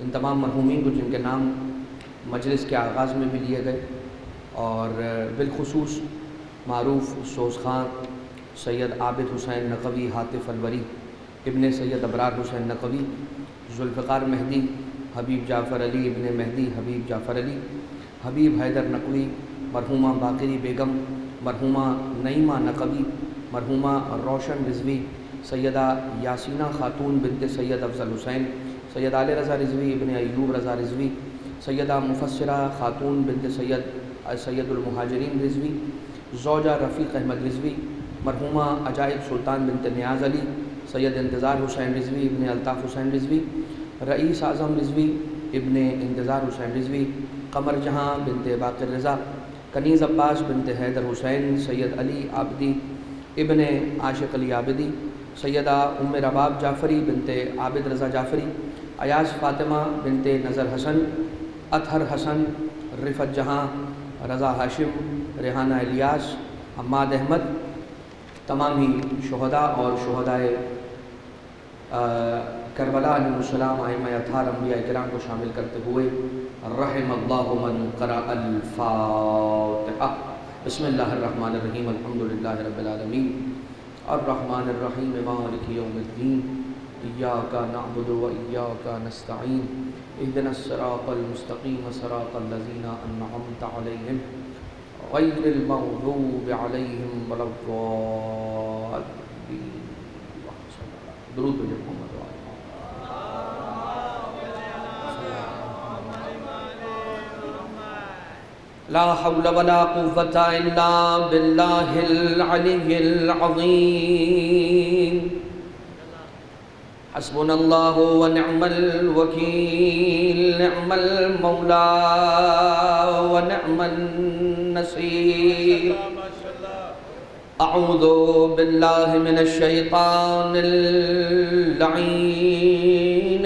ان تمام مرحومین کو جن کے نام مجلس کے آغاز میں بھی لیے گئے، اور بالخصوص معروف سوز خان سید عابد حسین نقوی حاطف الوری ابن سید ابرار حسین نقوی، ذوالفقار مہدی حبیب جعفر علی ابن مہدی حبیب جعفر علی، حبیب حیدر نقوی، مرحومہ باقری بیگم، مرحومہ نعیمہ نقوی، مرحومہ روشن رضوی، سیدہ یاسینہ خاتون بنت سید افضل حسین، سید آل رضا رضوی ابن ایوب رضا رضوی، سیدہ مفسرہ خاتون بنت سید المہاجرین رضوی، زوجہ رفیق احمد رضوی، مرحومہ عجائب سلطان بنت نیاز علی، سید انتظار حسین رضوی ابن الطاف حسین رضوی، رئیس اعظم رضوی ابن انتظار حسین رضوی، قمر جہاں بنت باقر رضا، کنیز عباس بنت حیدر حسین، سید علی عابدی ابن عاشق علی عابدی، سیدہ ام رباب جعفری بنت عابد رضا جعفری، ایاز فاطمہ بنت نظر حسن، اطہر حسن، رفت جہاں، رضا ہاشم، ریحانہ الیاس، حماد احمد، تمام ہی شہداء اور شہدائے کربلا علیہ السلام، ائمہ اطہار انبیاء کرام کو شامل کرتے ہوئے رحم اللہ من قرأ الفاتحہ۔ بسم اللہ الرحمن الرحیم، الحمدللہ رب العالمین، الرحمن الرحیم، مالک یوم الدین، ایاک نعبد و ایاک نستعین، اہدنا الصراط المستقیم صراط الذین انعمت علیہم غیر المغضوب علیہم ولا الضالین۔ درود بجے محمد۔ لا حول ولا قوة الا باللہ العلی العظیم، حسبنا اللہ ونعم الوکیل، نعم المولا ونعم النصیر۔ اعوذ باللہ من الشیطان اللعین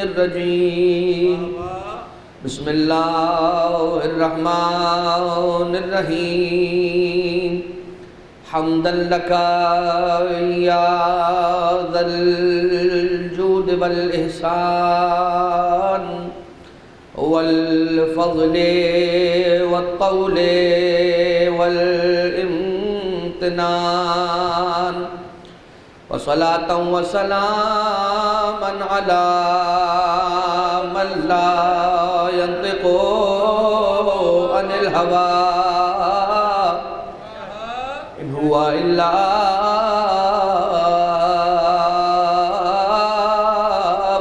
الرجیم، بسم اللہ الرحمن الرحیم، حمدا لکا یا ذا الجود والاحسان والفضل والطول والامتنان، وصلاة وسلاما على من لا ينطق عن الهوى إن هو إلا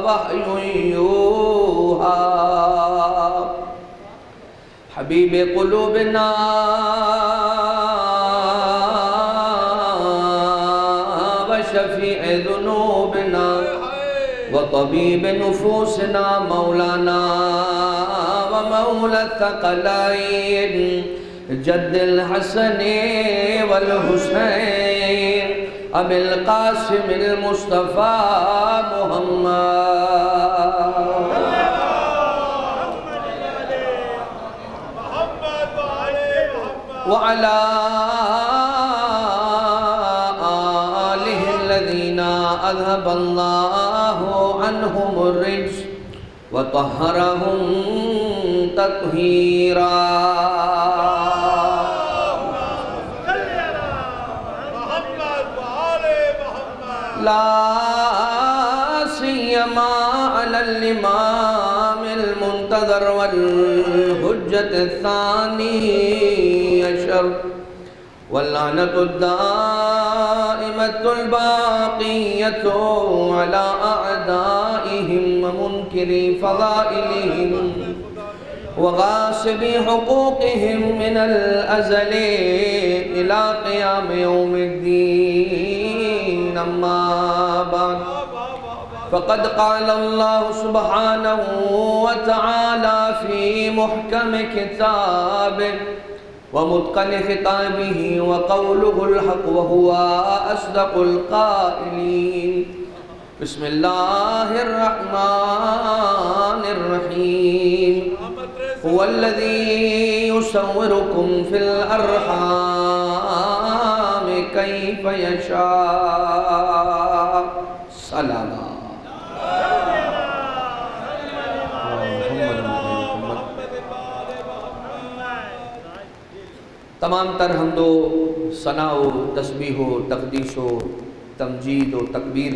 وحي يوحى، حبيب قلوبنا وشفيع ذنوبنا وطبيب نفوسنا، مولانا ومولى الثقلين جد الحسن والحسين أبي القاسم المصطفى محمد، وعلى آله الذين أذهب الله عنهم الرجس وطهرهم تطهيرا۔ لا سيما على الإمام المنتظر والحجة الثاني عشر، واللعنة الدائمة الباقية على أعدائهم ومنكري فضائلهم وغاصبي حقوقهم من الأزل إلى قيام يوم الدين، أما بعد، فقد قال الله سبحانه وتعالى في محكم كتابه ومتقن خطابه وقوله الحق وهو أصدق القائلين، بسم الله الرحمن الرحيم، هو الذي يصوركم في الأرحام كيف يشاء۔ سلام تمام تر حمد و ثنا و تسبیح و تقدیس و تمجید و تکبیر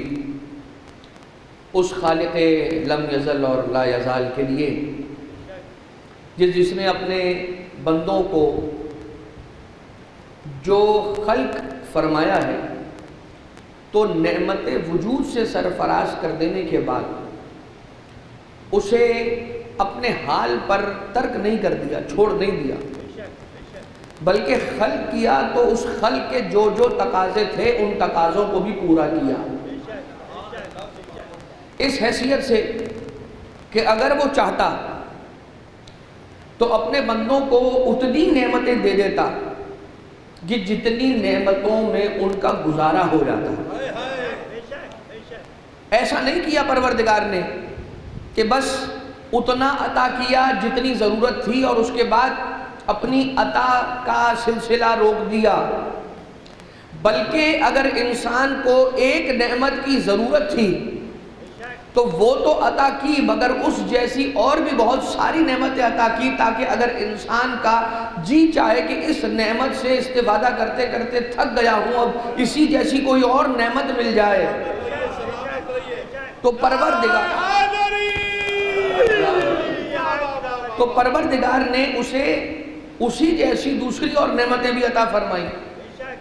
اس خالق لم یزل اور لا یزال کے لیے جس نے اپنے بندوں کو جو خلق فرمایا ہے تو نعمت وجود سے سرفراز کر دینے کے بعد اسے اپنے حال پر ترک نہیں کر دیا، چھوڑ نہیں دیا، بلکہ خلق کیا تو اس خلق کے جو جو تقاضے تھے ان تقاضوں کو بھی پورا کیا، اس حیثیت سے کہ اگر وہ چاہتا تو اپنے بندوں کو اتنی نعمتیں دے دیتا کہ جتنی نعمتوں میں ان کا گزارا ہو جاتا۔ ایسا نہیں کیا پروردگار نے کہ بس اتنا عطا کیا جتنی ضرورت تھی اور اس کے بعد اپنی عطا کا سلسلہ روک دیا، بلکہ اگر انسان کو ایک نعمت کی ضرورت تھی تو وہ تو عطا کی، مگر اس جیسی اور بھی بہت ساری نعمتیں عطا کی تاکہ اگر انسان کا جی چاہے کہ اس نعمت سے استفادہ کرتے کرتے تھک گیا ہوں اب اسی جیسی کوئی اور نعمت مل جائے تو پروردگار نے اسے اسی جیسی دوسری اور نعمتیں بھی عطا فرمائیں۔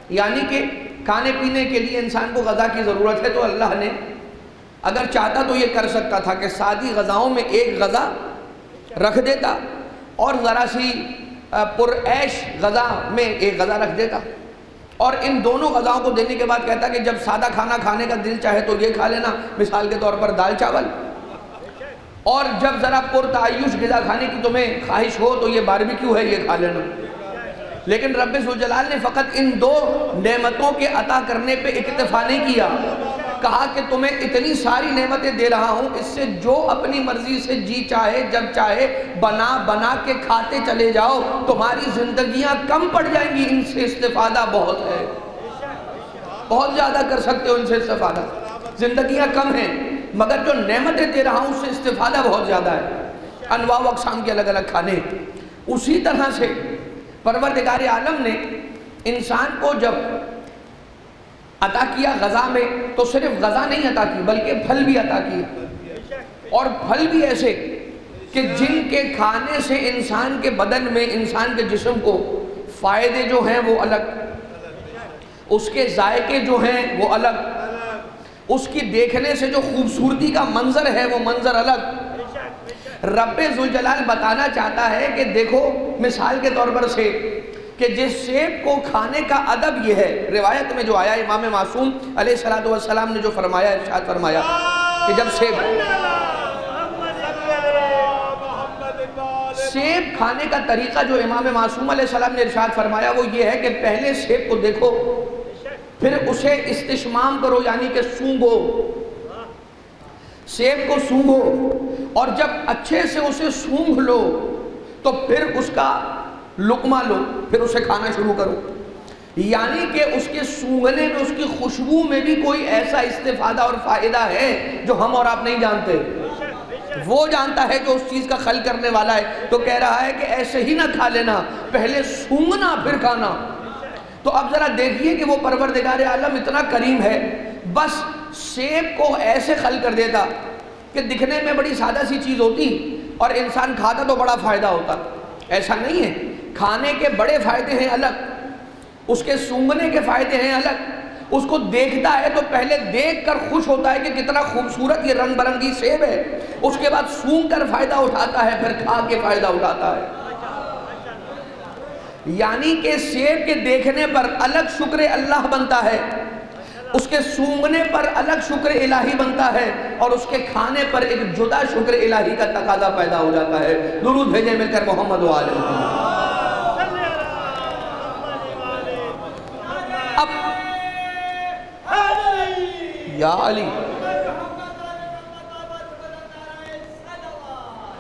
یعنی کہ کھانے پینے کے لیے انسان کو غذا کی ضرورت ہے تو اللہ نے اگر چاہتا تو یہ کر سکتا تھا کہ سادی غذاؤں میں ایک غذا رکھ دیتا اور ذرا سی پرعیش غذا میں ایک غذا رکھ دیتا، اور ان دونوں غذاؤں کو دینے کے بعد کہتا کہ جب سادہ کھانا کھانے کا دل چاہے تو یہ کھا لینا، مثال کے طور پر دال چاول، اور جب ذرا پرتعیش غذا کھانے کی تمہیں خواہش ہو تو یہ باربیکیو ہے، یہ کھا لینا۔ لیکن رب ذوالجلال نے فقط ان دو نعمتوں کے عطا کرنے پہ اکتفا نہیں کیا، کہا کہ تمہیں اتنی ساری نعمتیں دے رہا ہوں، اس سے جو اپنی مرضی سے جی چاہے جب چاہے بنا بنا کے کھاتے چلے جاؤ، تمہاری زندگیاں کم پڑ جائیں گی، ان سے استفادہ بہت ہے، بہت زیادہ کر سکتے ہو ان سے استفادہ، زندگیاں کم ہیں مگر جو نعمتیں دے رہا ہوں اس سے استفادہ بہت زیادہ ہے، انواع و اقسام کے الگ الگ کھانے۔ اسی طرح سے پروردگار عالم نے انسان کو جب عطا کیا غذا میں تو صرف غذا نہیں عطا کی بلکہ پھل بھی عطا کیا، اور پھل بھی ایسے کہ جن کے کھانے سے انسان کے بدن میں انسان کے جسم کو فائدے جو ہیں وہ الگ، اس کے ذائقے جو ہیں وہ الگ، اس کی دیکھنے سے جو خوبصورتی کا منظر ہے وہ منظر الگ۔ رب ذوالجلال بتانا چاہتا ہے کہ دیکھو مثال کے طور پر سے کہ جس سیب کو کھانے کا ادب یہ ہے، روایت میں جو آیا امام معصوم علیہ السلام نے جو فرمایا، ارشاد فرمایا کہ جب سیب کھانے کا طریقہ جو امام معصوم علیہ السلام نے ارشاد فرمایا وہ یہ ہے کہ پہلے سیب کو دیکھو، پھر اسے استشمام کرو یعنی کہ سونگھو، سیب کو سونگھو، اور جب اچھے سے اسے سونگھ لو تو پھر اس کا لقمہ لو، پھر اسے کھانا شروع کرو۔ یعنی کہ اس کے سونگھنے میں، اس کی خوشبو میں بھی کوئی ایسا استفادہ اور فائدہ ہے جو ہم اور آپ نہیں جانتے، وہ جانتا ہے جو اس چیز کا خلق کرنے والا ہے۔ تو کہہ رہا ہے کہ ایسے ہی نہ کھا لینا، پہلے سونگھنا پھر کھانا۔ تو اب ذرا دیکھیے کہ وہ پروردگار عالم اتنا کریم ہے، بس سیب کو ایسے خلق کر دیتا کہ دکھنے میں بڑی سادہ سی چیز ہوتی اور انسان کھاتا تو بڑا فائدہ ہوتا، ایسا نہیں ہے۔ کھانے کے بڑے فائدے ہیں الگ، اس کے سونگھنے کے فائدے ہیں الگ، اس کو دیکھتا ہے تو پہلے دیکھ کر خوش ہوتا ہے کہ کتنا خوبصورت یہ رنگ برنگی سیب ہے، اس کے بعد سونگھ کر فائدہ اٹھاتا ہے، پھر کھا کے فائدہ اٹھاتا ہے۔ یعنی کہ سیب کے دیکھنے پر الگ شکر اللہ بنتا ہے، اس کے سونگھنے پر الگ شکر الہی بنتا ہے، اور اس کے کھانے پر ایک جدا شکر الہی کا تقاضا پیدا ہو جاتا ہے۔ درود بھیجیں مل کر محمد و آل محمد۔ اب یا علی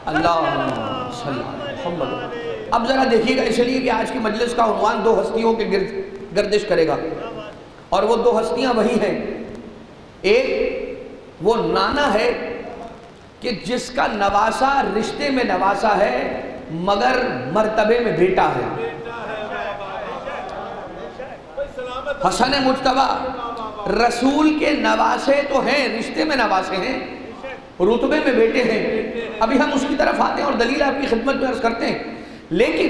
اللہم صلی محمد۔ اب ذرا دیکھیے گا، اس لیے کہ آج کی مجلس کا عنوان دو ہستیوں کے گردش کرے گا، اور وہ دو ہستیاں وہی ہیں۔ ایک وہ نانا ہے کہ جس کا نواسا رشتے میں نواسا ہے مگر مرتبے میں بیٹا ہے، حسن مجتبی رسول کے نواسے تو ہیں، رشتے میں نواسے ہیں، رتبے میں بیٹے ہیں۔ ابھی ہم اس کی طرف آتے ہیں اور دلیل آپ کی خدمت میں عرض کرتے ہیں، لیکن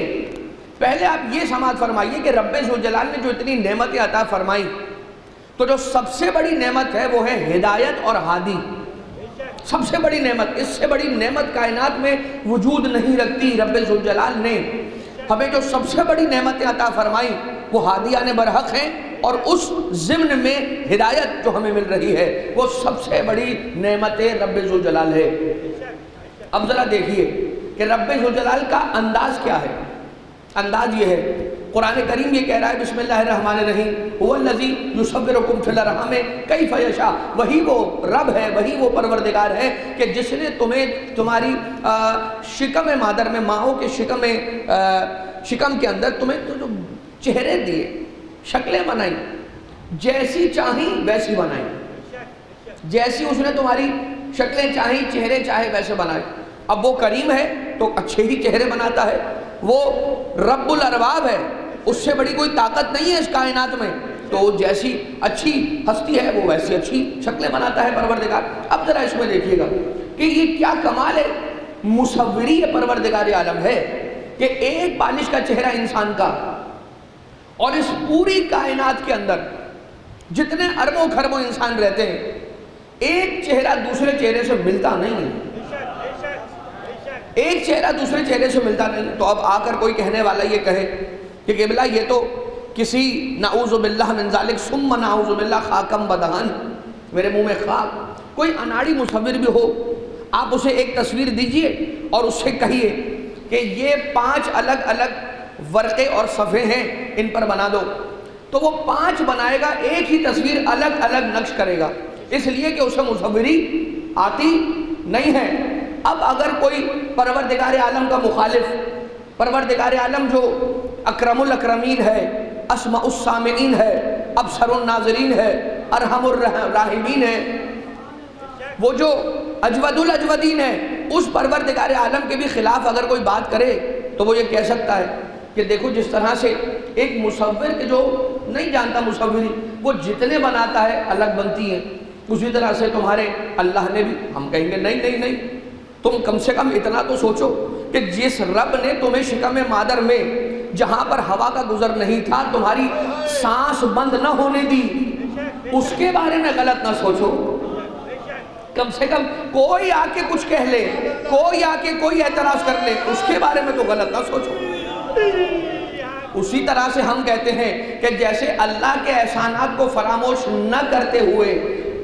پہلے آپ یہ سماعت فرمائیے کہ رب ذوالجلال نے جو اتنی نعمتیں عطا فرمائی، تو جو سب سے بڑی نعمت ہے وہ ہے ہدایت اور ہادی۔ سب سے بڑی نعمت، اس سے بڑی نعمت کائنات میں وجود نہیں رکھتی۔ رب ذوالجلال نے ہمیں جو سب سے بڑی نعمتیں عطا فرمائی وہ ہادیان برحق ہیں، اور اس ضمن میں ہدایت جو ہمیں مل رہی ہے وہ سب سے بڑی نعمت رب ذوالجلال ہے۔ اب ذرا دیکھیے کہ رب ذوالجلال کا انداز کیا ہے۔ انداز یہ ہے، قرآن کریم یہ کہہ رہا ہے بسم اللہ الرحمن الرحیم هو الذی یصورکم فی الارحام کیف یشاء، وہی وہ رب ہے، وہی وہ پروردگار ہے کہ جس نے تمہیں تمہاری شکم مادر میں، ماؤں کے شکم کے اندر تمہیں جو چہرے دیے، شکلیں بنائی، جیسی چاہیں ویسی بنائی، جیسی اس نے تمہاری شکلیں چاہیں، چہرے چاہے ویسے بنائے۔ اب وہ کریم ہے تو اچھے ہی چہرے بناتا ہے، وہ رب الارباب ہے، اس سے بڑی کوئی طاقت نہیں ہے اس کائنات میں، تو جیسی اچھی ہستی ہے وہ ویسی اچھی شکلیں بناتا ہے پروردگار۔ اب ذرا اس میں دیکھیے گا کہ یہ کیا کمال ہے، مصوری پروردگار عالم ہے کہ ایک بالش کا چہرہ انسان کا، اور اس پوری کائنات کے اندر جتنے اربوں خربوں انسان رہتے ہیں، ایک چہرہ دوسرے چہرے سے ملتا نہیں ہے، ایک چہرہ دوسرے چہرے سے ملتا نہیں۔ تو اب آ کر کوئی کہنے والا یہ کہے کہ قبلہ یہ تو کسی نعوذ باللہ من ذالک ثم نعوذ باللہ خاکم بدہن، میرے منہ میں خاک، کوئی اناڑی مصور بھی ہو، آپ اسے ایک تصویر دیجئے اور اس سے کہیے کہ یہ 5 الگ الگ ورقے اور صفحے ہیں، ان پر بنا دو، تو وہ 5 بنائے گا، ایک ہی تصویر الگ الگ نقش کرے گا، اس لیے کہ اسے مصوری آتی نہیں ہے۔ اب اگر کوئی پروردگار عالم کا مخالف، پروردگار عالم جو اکرم الاکرمین ہے، اسمع السامعین ہے، ابصر الناظرین ہے، ارحم الراحمین ہے، وہ جو اجود الاجودین ہے، اس پروردگار عالم کے بھی خلاف اگر کوئی بات کرے تو وہ یہ کہہ سکتا ہے کہ دیکھو جس طرح سے ایک مصور کے جو نہیں جانتا مصوری، وہ جتنے بناتا ہے الگ بنتی ہیں، اسی طرح سے تمہارے اللہ نے بھی۔ ہم کہیں گے نہیں نہیں نہیں، تم کم سے کم اتنا تو سوچو کہ جس رب نے تمہیں شکم مادر میں جہاں پر ہوا کا گزر نہیں تھا تمہاری سانس بند نہ ہونے دی، اس کے بارے میں غلط نہ سوچو۔ کم سے کم کوئی آ کے کچھ کہہ لے، کوئی آ کے کوئی اعتراض کر لے، اس کے بارے میں تو غلط نہ سوچو۔ اسی طرح سے ہم کہتے ہیں کہ جیسے اللہ کے احسانات کو فراموش نہ کرتے ہوئے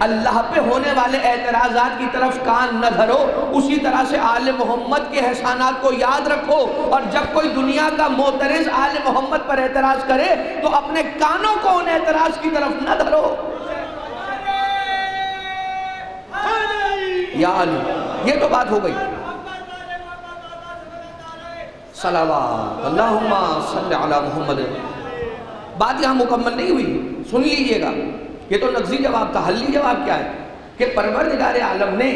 اللہ پہ ہونے والے اعتراضات کی طرف کان نہ دھرو، اسی طرح سے آل محمد کے احسانات کو یاد رکھو، اور جب کوئی دنیا کا معترض آل محمد پر اعتراض کرے تو اپنے کانوں کو ان اعتراض کی طرف نہ دھرو۔ یا علی، یہ تو بات ہو گئی۔ صلوات اللہم صلی علی محمد۔ بات یہاں مکمل نہیں ہوئی، سن لیجئے گا، یہ تو نقضی جواب تھا۔ حلی جواب کیا ہے کہ پروردگار عالم نے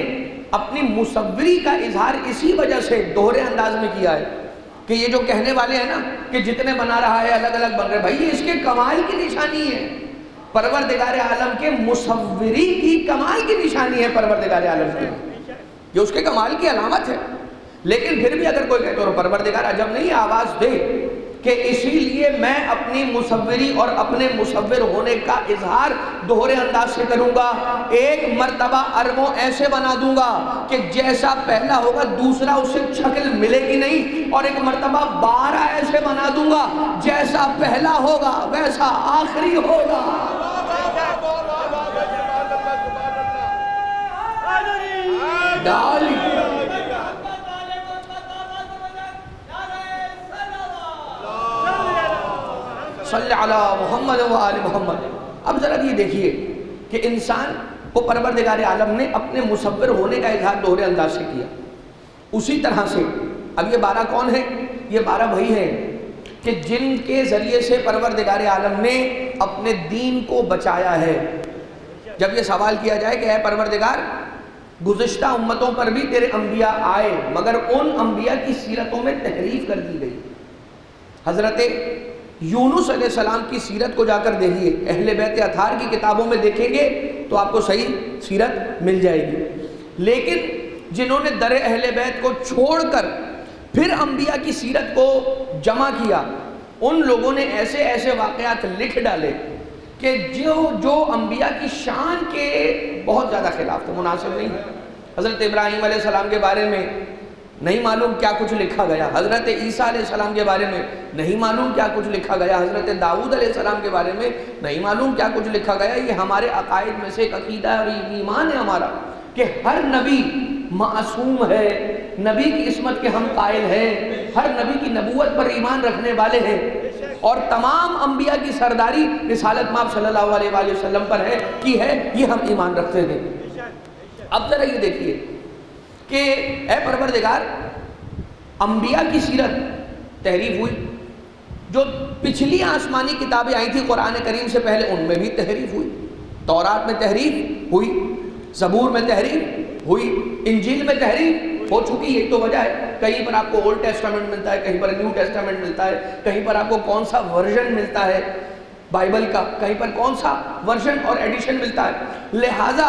اپنی مصوری کا اظہار اسی وجہ سے دوہرے انداز میں کیا ہے کہ یہ جو کہنے والے ہیں نا کہ جتنے بنا رہا ہے الگ الگ بن رہے، بھائی یہ اس کے کمال کی نشانی ہے، پروردگار عالم کے مصوری کی کمال کی نشانی ہے، پروردگار عالم کی یہ اس کے کمال کی علامت ہے۔ لیکن پھر بھی اگر کوئی کہتے ہو پروردگار عجب نہیں آواز دے کہ اسی لیے میں اپنی مصوری اور اپنے مصور ہونے کا اظہار دوہرے انداز سے کروں گا، ایک مرتبہ اربوں ایسے بنا دوں گا کہ جیسا پہلا ہوگا دوسرا اسے شکل ملے گی نہیں، اور ایک مرتبہ 12 ایسے بنا دوں گا جیسا پہلا ہوگا ویسا آخری ہوگا۔ ڈالی صلی علی محمد و آل محمد۔ اب ذرا یہ دیکھیے کہ انسان کو پروردگار عالم نے اپنے مصور ہونے کا اظہار دوہرے انداز سے کیا، اسی طرح سے اب یہ 12 کون ہیں؟ یہ 12 وہی ہیں کہ جن کے ذریعے سے پروردگار عالم نے اپنے دین کو بچایا ہے۔ جب یہ سوال کیا جائے کہ اے پروردگار گزشتہ امتوں پر بھی تیرے انبیاء آئے مگر ان انبیاء کی سیرتوں میں تحریف کر دی گئی، حضرت یونس علیہ السلام کی سیرت کو جا کر دیکھیے، اہل بیت اطہار کی کتابوں میں دیکھیں گے تو آپ کو صحیح سیرت مل جائے گی. لیکن جنہوں نے در اہل بیت کو چھوڑ کر پھر انبیاء کی سیرت کو جمع کیا، ان لوگوں نے ایسے ایسے واقعات لکھ ڈالے کہ جو انبیاء کی شان کے بہت زیادہ خلاف تھے، مناسب نہیں. حضرت ابراہیم علیہ السلام کے بارے میں نہیں معلوم کیا کچھ لکھا گیا، حضرت عیسیٰ علیہ السلام کے بارے میں نہیں معلوم کیا کچھ لکھا گیا، حضرت داؤد علیہ السلام کے بارے میں نہیں معلوم کیا کچھ لکھا گیا. یہ ہمارے عقائد میں سے ایک عقیدہ ہے اور ایمان ہے ہمارا کہ ہر نبی معصوم ہے، نبی کی عصمت کے ہم قائل ہیں، ہر نبی کی نبوت پر ایمان رکھنے والے ہیں، اور تمام انبیاء کی سرداری رسالت مآب صلی اللہ علیہ وآلہ وسلم پر ہے کی ہے، یہ ہم ایمان رکھتے ہیں. اب ذرا یہ دیکھیے کہ اے پروردگار، انبیاء کی سیرت تحریف ہوئی، جو پچھلی آسمانی کتابیں آئی تھیں قرآن کریم سے پہلے ان میں بھی تحریف ہوئی. تورات میں تحریف ہوئی، زبور میں تحریف ہوئی، انجیل میں تحریف ہو چکی. یہ تو وجہ ہے، کہیں پر آپ کو اولڈ ٹیسٹامنٹ ملتا ہے، کہیں پر نیو ٹیسٹامنٹ ملتا ہے، کہیں پر آپ کو کون سا ورژن ملتا ہے بائبل کا، کہیں پر کون سا ورژن اور ایڈیشن ملتا ہے. لہٰذا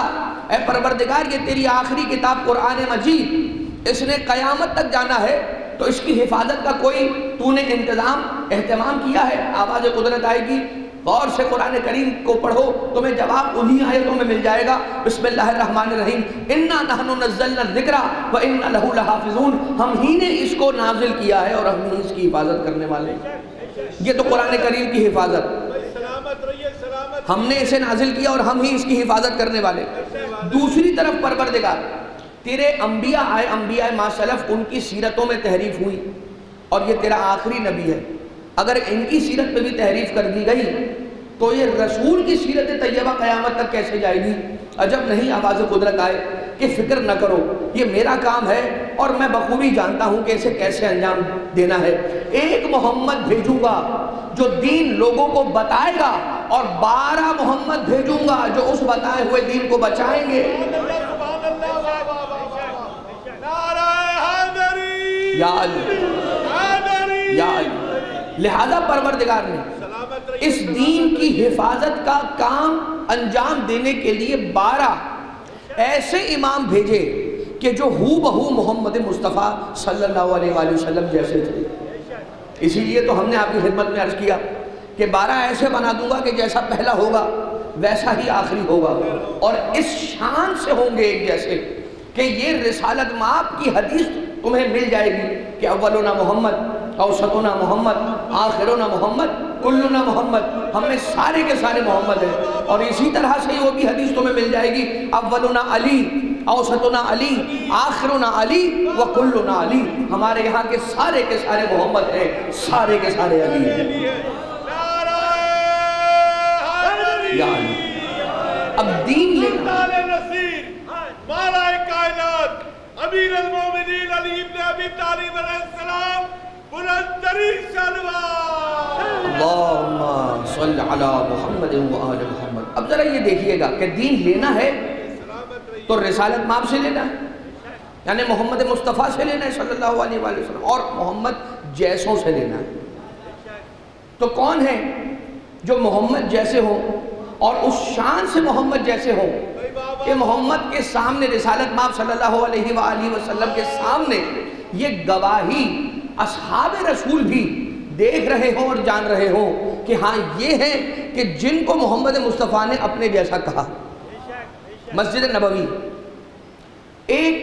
اے پروردگار، یہ تیری آخری کتاب قرآن مجید، اس نے قیامت تک جانا ہے، تو اس کی حفاظت کا کوئی تو نے اہتمام کیا ہے؟ آواز قدرت آئے گی، غور سے قرآن کریم کو پڑھو، تمہیں جواب انہی آیتوں میں مل جائے گا. بسم اللہ الرحمن الرحیم. اِنَّا نَحْنُ نَزَّلْنَا الذِّكْرَ وَإِنَّا لَهُ لَحَافِظُونَ. ہم ہی نے اس کو نازل کیا ہے اور ہم ہی اس کی حفاظت کرنے والے ہیں. یہ تو قرآن کریم کی حفاظت، ہم نے اسے نازل کیا اور ہم ہی اس کی حفاظت کرنے والے. دوسری طرف پروردگار، تیرے انبیاء آئے، انبیاء ما سلف، ان کی سیرتوں میں تحریف ہوئی، اور یہ تیرا آخری نبی ہے. اگر ان کی سیرت پہ بھی تحریف کر دی گئی تو یہ رسول کی سیرت طیبہ قیامت تک کیسے جائے گی؟ عجب نہیں آواز قدرت آئے کہ فکر نہ کرو، یہ میرا کام ہے اور میں بخوبی جانتا ہوں کہ اسے کیسے انجام دینا ہے. ایک محمد بھیجوں گا جو دین لوگوں کو بتائے گا، اور 12 محمد بھیجوں گا جو اس بتائے ہوئے دین کو بچائیں گے. یا لہذا پروردگار نے اس دین کی حفاظت کا کام انجام دینے کے لیے 12 ایسے امام بھیجے کہ جو ہو بہو محمد مصطفیٰ صلی اللہ علیہ وآلہ وسلم جیسے تھے. اسی لیے تو ہم نے آپ کی خدمت میں عرض کیا کہ 12 ایسے بنا دوں گا کہ جیسا پہلا ہوگا ویسا ہی آخری ہوگا، اور اس شان سے ہوں گے ایک جیسے کہ یہ رسالت مآب کی حدیث تمہیں مل جائے گی کہ اولنا محمد، اوسطنا محمد، آخرنا محمد، کلنا محمد. ہم میں سارے کے سارے محمد ہیں. اور اسی طرح سے وہ بھی حدیث تمہیں مل جائے گی، اولنا علی، اوسطنا علی، آخرنا علی، وکلنا علی. ہمارے یہاں کے سارے محمد ہیں، سارے کے سارے علی ہیں. یا علی. اب دین لینا، امیر المومنین علی ابن ابی طالب علیہ السلام، بلندترین سلوات، اللہم صلی علی محمد و آل محمد. اب ذرا یہ دیکھیے گا کہ دین لینا ہے تو رسالت مآب سے لینا ہے، یعنی محمد مصطفیٰ سے لینا ہے صلی اللہ علیہ وآلہ وسلم، اور محمد جیسوں سے لینا ہے. تو کون ہے جو محمد جیسے ہوں اور اس شان سے محمد جیسے ہوں کہ محمد کے سامنے، رسالت مآب صلی اللہ علیہ وآلہ وسلم کے سامنے یہ گواہی اصحاب رسول بھی دیکھ رہے ہوں اور جان رہے ہوں کہ ہاں یہ ہے کہ جن کو محمد مصطفیٰ نے اپنے جیسا کہا. مسجد نبوی، ایک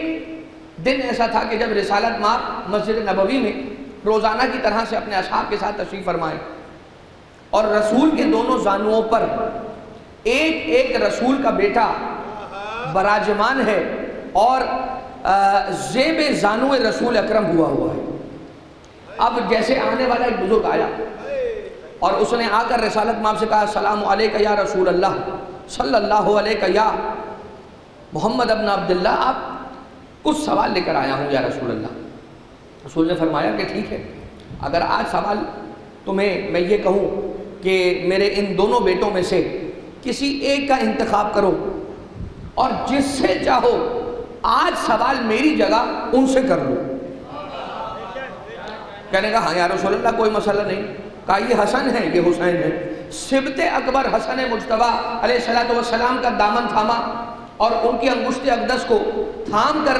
دن ایسا تھا کہ جب رسالت مآب مسجد نبوی میں روزانہ کی طرح سے اپنے اصحاب کے ساتھ تشریف فرمائے، اور رسول کے دونوں زانوؤں پر ایک رسول کا بیٹا براجمان ہے اور زیب زانو رسول اکرم ہوا ہے. اب جیسے آنے والا ایک بزرگ آیا اور اس نے آ کر رسالت مآب سے کہا، السلام علیکہ یا رسول اللہ، صلی اللہ علیکہ یا محمد ابن عبداللہ، آپ کچھ سوال لے کر آیا ہوں یا رسول اللہ. رسول نے فرمایا کہ ٹھیک ہے، اگر آج سوال تمہیں میں یہ کہوں کہ میرے ان دونوں بیٹوں میں سے کسی ایک کا انتخاب کرو اور جس سے چاہو آج سوال میری جگہ ان سے کر لو. کہنے کا ہاں یا رسول اللہ کوئی مسئلہ نہیں. کہا یہ حسن ہے، یہ حسین ہے۔ سبت اکبر حسن مجتبیٰ علیہ السلام کا دامن تھاما اور ان کی انگشت اقدس کو تھام کر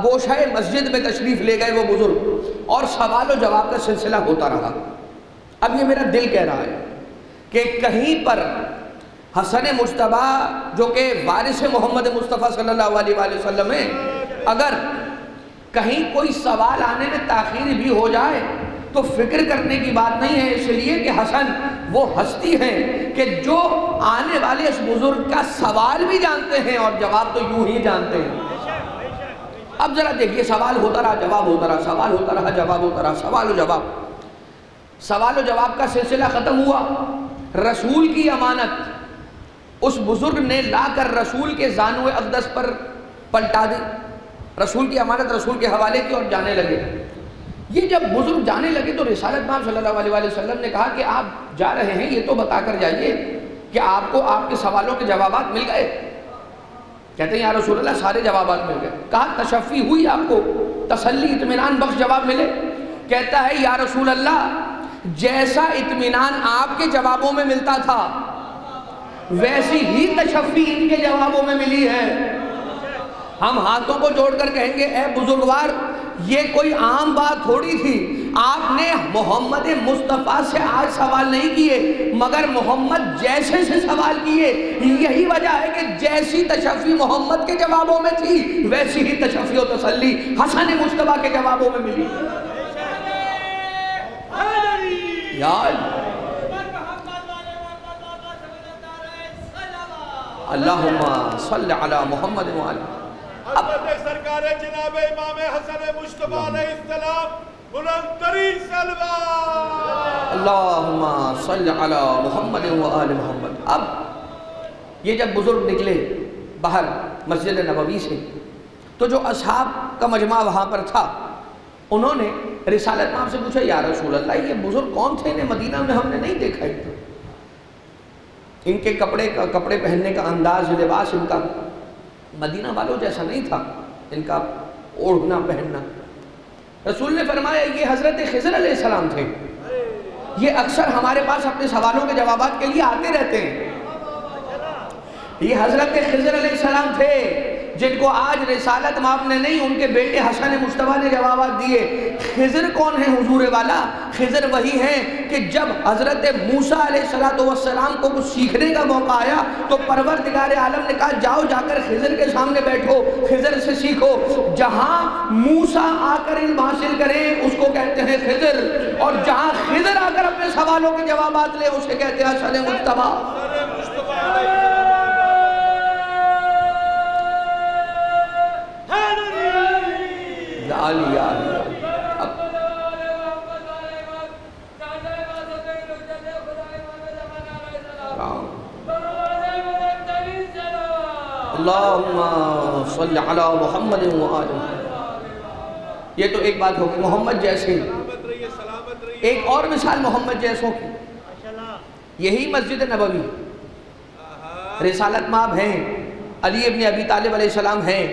گوشہ مسجد میں تشریف لے گئے وہ بزرگ، اور سوال و جواب کا سلسلہ ہوتا رہا۔ اب یہ میرا دل کہہ رہا ہے کہ کہیں پر حسن مجتبیٰ جو کہ وارث محمد مصطفیٰ صلی اللہ علیہ وآلہ وسلم ہے، اگر کہیں کوئی سوال آنے میں تاخیر بھی ہو جائے تو فکر کرنے کی بات نہیں ہے، اس لیے کہ حسن وہ ہستی ہیں کہ جو آنے والے اس بزرگ کا سوال بھی جانتے ہیں اور جواب تو یوں ہی جانتے ہیں۔ اب ذرا دیکھیے، سوال ہوتا رہا، جواب ہوتا رہا، سوال ہوتا رہا، جواب ہوتا رہا، سوال و جواب کا سلسلہ ختم ہوا۔ رسول کی امانت اس بزرگ نے لا کر رسول کے زانو اقدس پر پلٹا دی۔ رسول کی امانت رسول کے حوالے کی اور جانے لگے۔ یہ جب بزرگ جانے لگے تو رسالت مآب صلی اللہ علیہ وسلم نے کہا کہ آپ جا رہے ہیں، یہ تو بتا کر جائیے کہ آپ کو آپ کے سوالوں کے جوابات مل گئے؟ کہتے ہیں یا رسول اللہ سارے جوابات مل گئے۔ کہا تشفی ہوئی، آپ کو تسلی اطمینان بخش جواب ملے؟ کہتا ہے یا رسول اللہ جیسا اطمینان آپ کے جوابوں میں ملتا تھا ویسی ہی تشفی ان کے جوابوں میں ملی ہے۔ ہم ہاتھوں کو جوڑ کر کہیں گے اے بزرگوار یہ کوئی عام بات تھوڑی تھی، آپ نے محمد مصطفیٰ سے آج سوال نہیں کیے مگر محمد جیسے سے سوال کیے۔ یہی وجہ ہے کہ جیسی تشفی محمد کے جوابوں میں تھی ویسی ہی تشفی و تسلی حسن مجتبیٰ کے جوابوں میں ملی۔ اللہم صلی علی محمد وآلہ۔ حضرت سرکار جناب امام حسن مجتبیٰ علیہ السلام بلند ترین صلوات۔ اللہم صلی علی محمد وآل محمد۔ اب یہ جب بزرگ نکلے باہر مسجد نبوی سے تو جو اصحاب کا مجمع وہاں پر تھا انہوں نے رسالت مآب سے پوچھا یا رسول اللہ یہ بزرگ کون تھے؟ انہیں مدینہ میں ہم نے نہیں دیکھا ہی تھا، ان کے کپڑے پہننے کا انداز لباس ان کا مدینہ والوں جیسا نہیں تھا، ان کا اوڑھنا پہننا۔ رسول نے فرمایا یہ حضرت خضر علیہ السلام تھے، یہ اکثر ہمارے پاس اپنے سوالوں کے جوابات کے لیے آتے رہتے ہیں۔ یہ حضرت خضر علیہ السلام تھے جن کو آج رسالت مآب نے نہیں ان کے بیٹے حسن مجتبیٰ نے جوابات دیے۔ خضر کون ہے حضور والا؟ خضر وہی ہیں کہ جب حضرت موسیٰ علیہ السلام کو کچھ سیکھنے کا موقع آیا تو پروردگار عالم نے کہا جاؤ جا کر خضر کے سامنے بیٹھو، خضر سے سیکھو۔ جہاں موسیٰ آ کر علم حاصل کریں اس کو کہتے ہیں خضر، اور جہاں خضر آ کر اپنے سوالوں کے جوابات لے اسے کہتے ہیں حسن مجتبیٰ۔ اللہم صلی علی محمد وآلہ۔ یہ تو ایک بات ہوگی محمد جیسے۔ ایک اور مثال محمد جیسوں کی، یہی مسجد نبوی رسالت مآب ہیں، علی ابن ابی طالب علیہ السلام ہیں،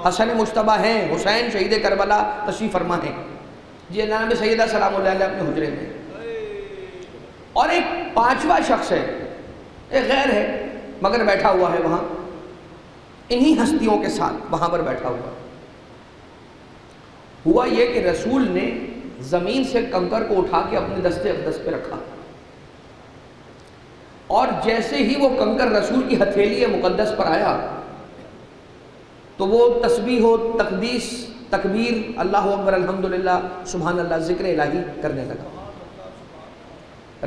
حسن مجتبیٰ ہیں، حسین شہید کربلا تشریف فرما ہیں، یہ نام سیدہ سلام اللہ علیہ اپنے حجرے میں۔ اور ایک پانچواں شخص ہے، ایک غیر ہے مگر بیٹھا ہوا ہے وہاں انہی ہستیوں کے ساتھ وہاں پر بیٹھا ہوا یہ کہ رسول نے زمین سے کنکر کو اٹھا کے اپنے دستے اقدس پہ رکھا، اور جیسے ہی وہ کنکر رسول کی ہتھیلی مقدس پر آیا تو وہ تسبیح و تقدیس تکبیر اللہ اکبر الحمدللہ سبحان اللہ ذکر الہی کرنے لگا۔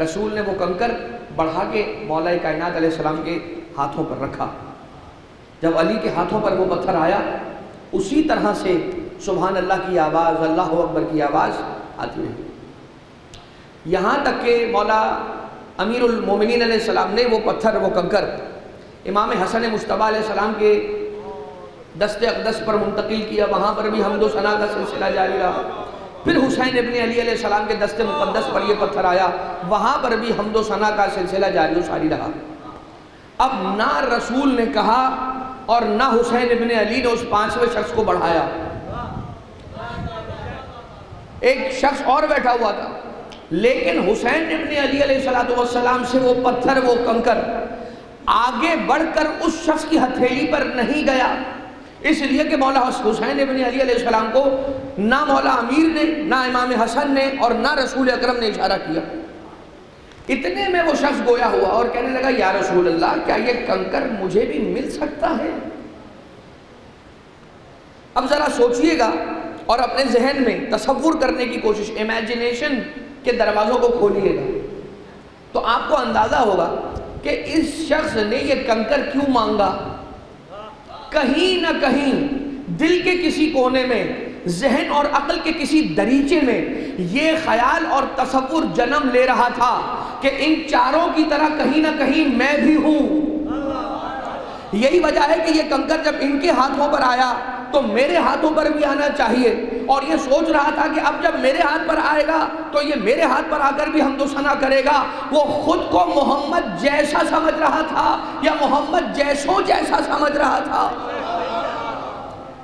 رسول نے وہ کنکر بڑھا کے مولا کائنات علیہ السلام کے ہاتھوں پر رکھا۔ جب علی کے ہاتھوں پر وہ پتھر آیا اسی طرح سے سبحان اللہ کی آواز اللہ اکبر کی آواز آتی رہی، یہاں تک کہ مولا امیر المومنین علیہ السلام نے وہ پتھر وہ کنکر امام حسن مجتبیٰ علیہ السلام کے دست اقدس پر منتقل کیا، وہاں پر بھی حمد و ثنا کا سلسلہ جاری رہا۔ پھر حسین ابن علی علیہ السلام کے دست مقدس پر یہ پتھر آیا، وہاں پر بھی حمد و ثنا کا سلسلہ جاری و ساری رہا۔ اب نہ رسول نے کہا اور نہ حسین ابن علی نے اس پانچویں شخص کو بڑھایا۔ ایک شخص اور بیٹھا ہوا تھا لیکن حسین ابن علی علیہ السلام سے وہ پتھر، وہ کنکر آگے بڑھ کر اس شخص کی ہتھیلی پر نہیں گیا، اس لیے کہ مولا حسین ابن علی علیہ السلام کو نہ مولا امیر نے، نہ امام حسن نے اور نہ رسول اکرم نے اشارہ کیا۔ اتنے میں وہ شخص گویا ہوا اور کہنے لگا یا رسول اللہ، کیا یہ کنکر مجھے بھی مل سکتا ہے؟ اب ذرا سوچئے گا اور اپنے ذہن میں تصور کرنے کی کوشش، امیجنیشن کے دروازوں کو کھولیے گا تو آپ کو اندازہ ہوگا کہ اس شخص نے یہ کنکر کیوں مانگا۔ کہیں نہ کہیں دل کے کسی کونے میں، ذہن اور عقل کے کسی دریچے میں یہ خیال اور تصور جنم لے رہا تھا کہ ان چاروں کی طرح کہیں نہ کہیں میں بھی ہوں۔ یہی وجہ ہے کہ یہ کنکر جب ان کے ہاتھوں پر آیا تو میرے ہاتھوں پر بھی آنا چاہیے، اور یہ سوچ رہا تھا کہ اب جب میرے ہاتھ پر آئے گا تو یہ میرے ہاتھ پر آ کر بھی حمد و ثنا کرے گا۔ وہ خود کو محمد جیسا سمجھ رہا تھا یا محمد جیسوں جیسا سمجھ رہا تھا۔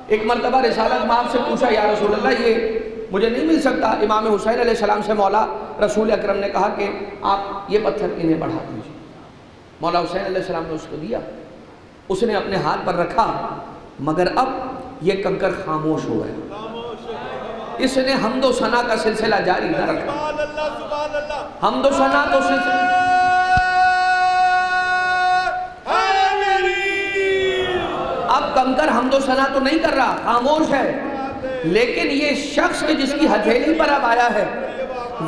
ایک مرتبہ رسالت مآب سے پوچھا یا رسول اللہ یہ مجھے نہیں مل سکتا؟ امام حسین علیہ السلام سے مولا رسول اکرم نے کہا کہ آپ یہ پتھر انہیں بڑھا دیجیے۔ مولا حسین علیہ السلام نے اس کو دیا، اس نے اپنے ہاتھ پر رکھا، مگر اب یہ کنکر خاموش ہو گیا۔ اس نے حمد و ثنا کا سلسلہ جاری نہ رکھا۔ حمد و ثنا تو اب کنکر حمد و ثنا تو نہیں کر رہا، خاموش ہے، لیکن یہ شخص جس کی ہتھیلی پر اب آیا ہے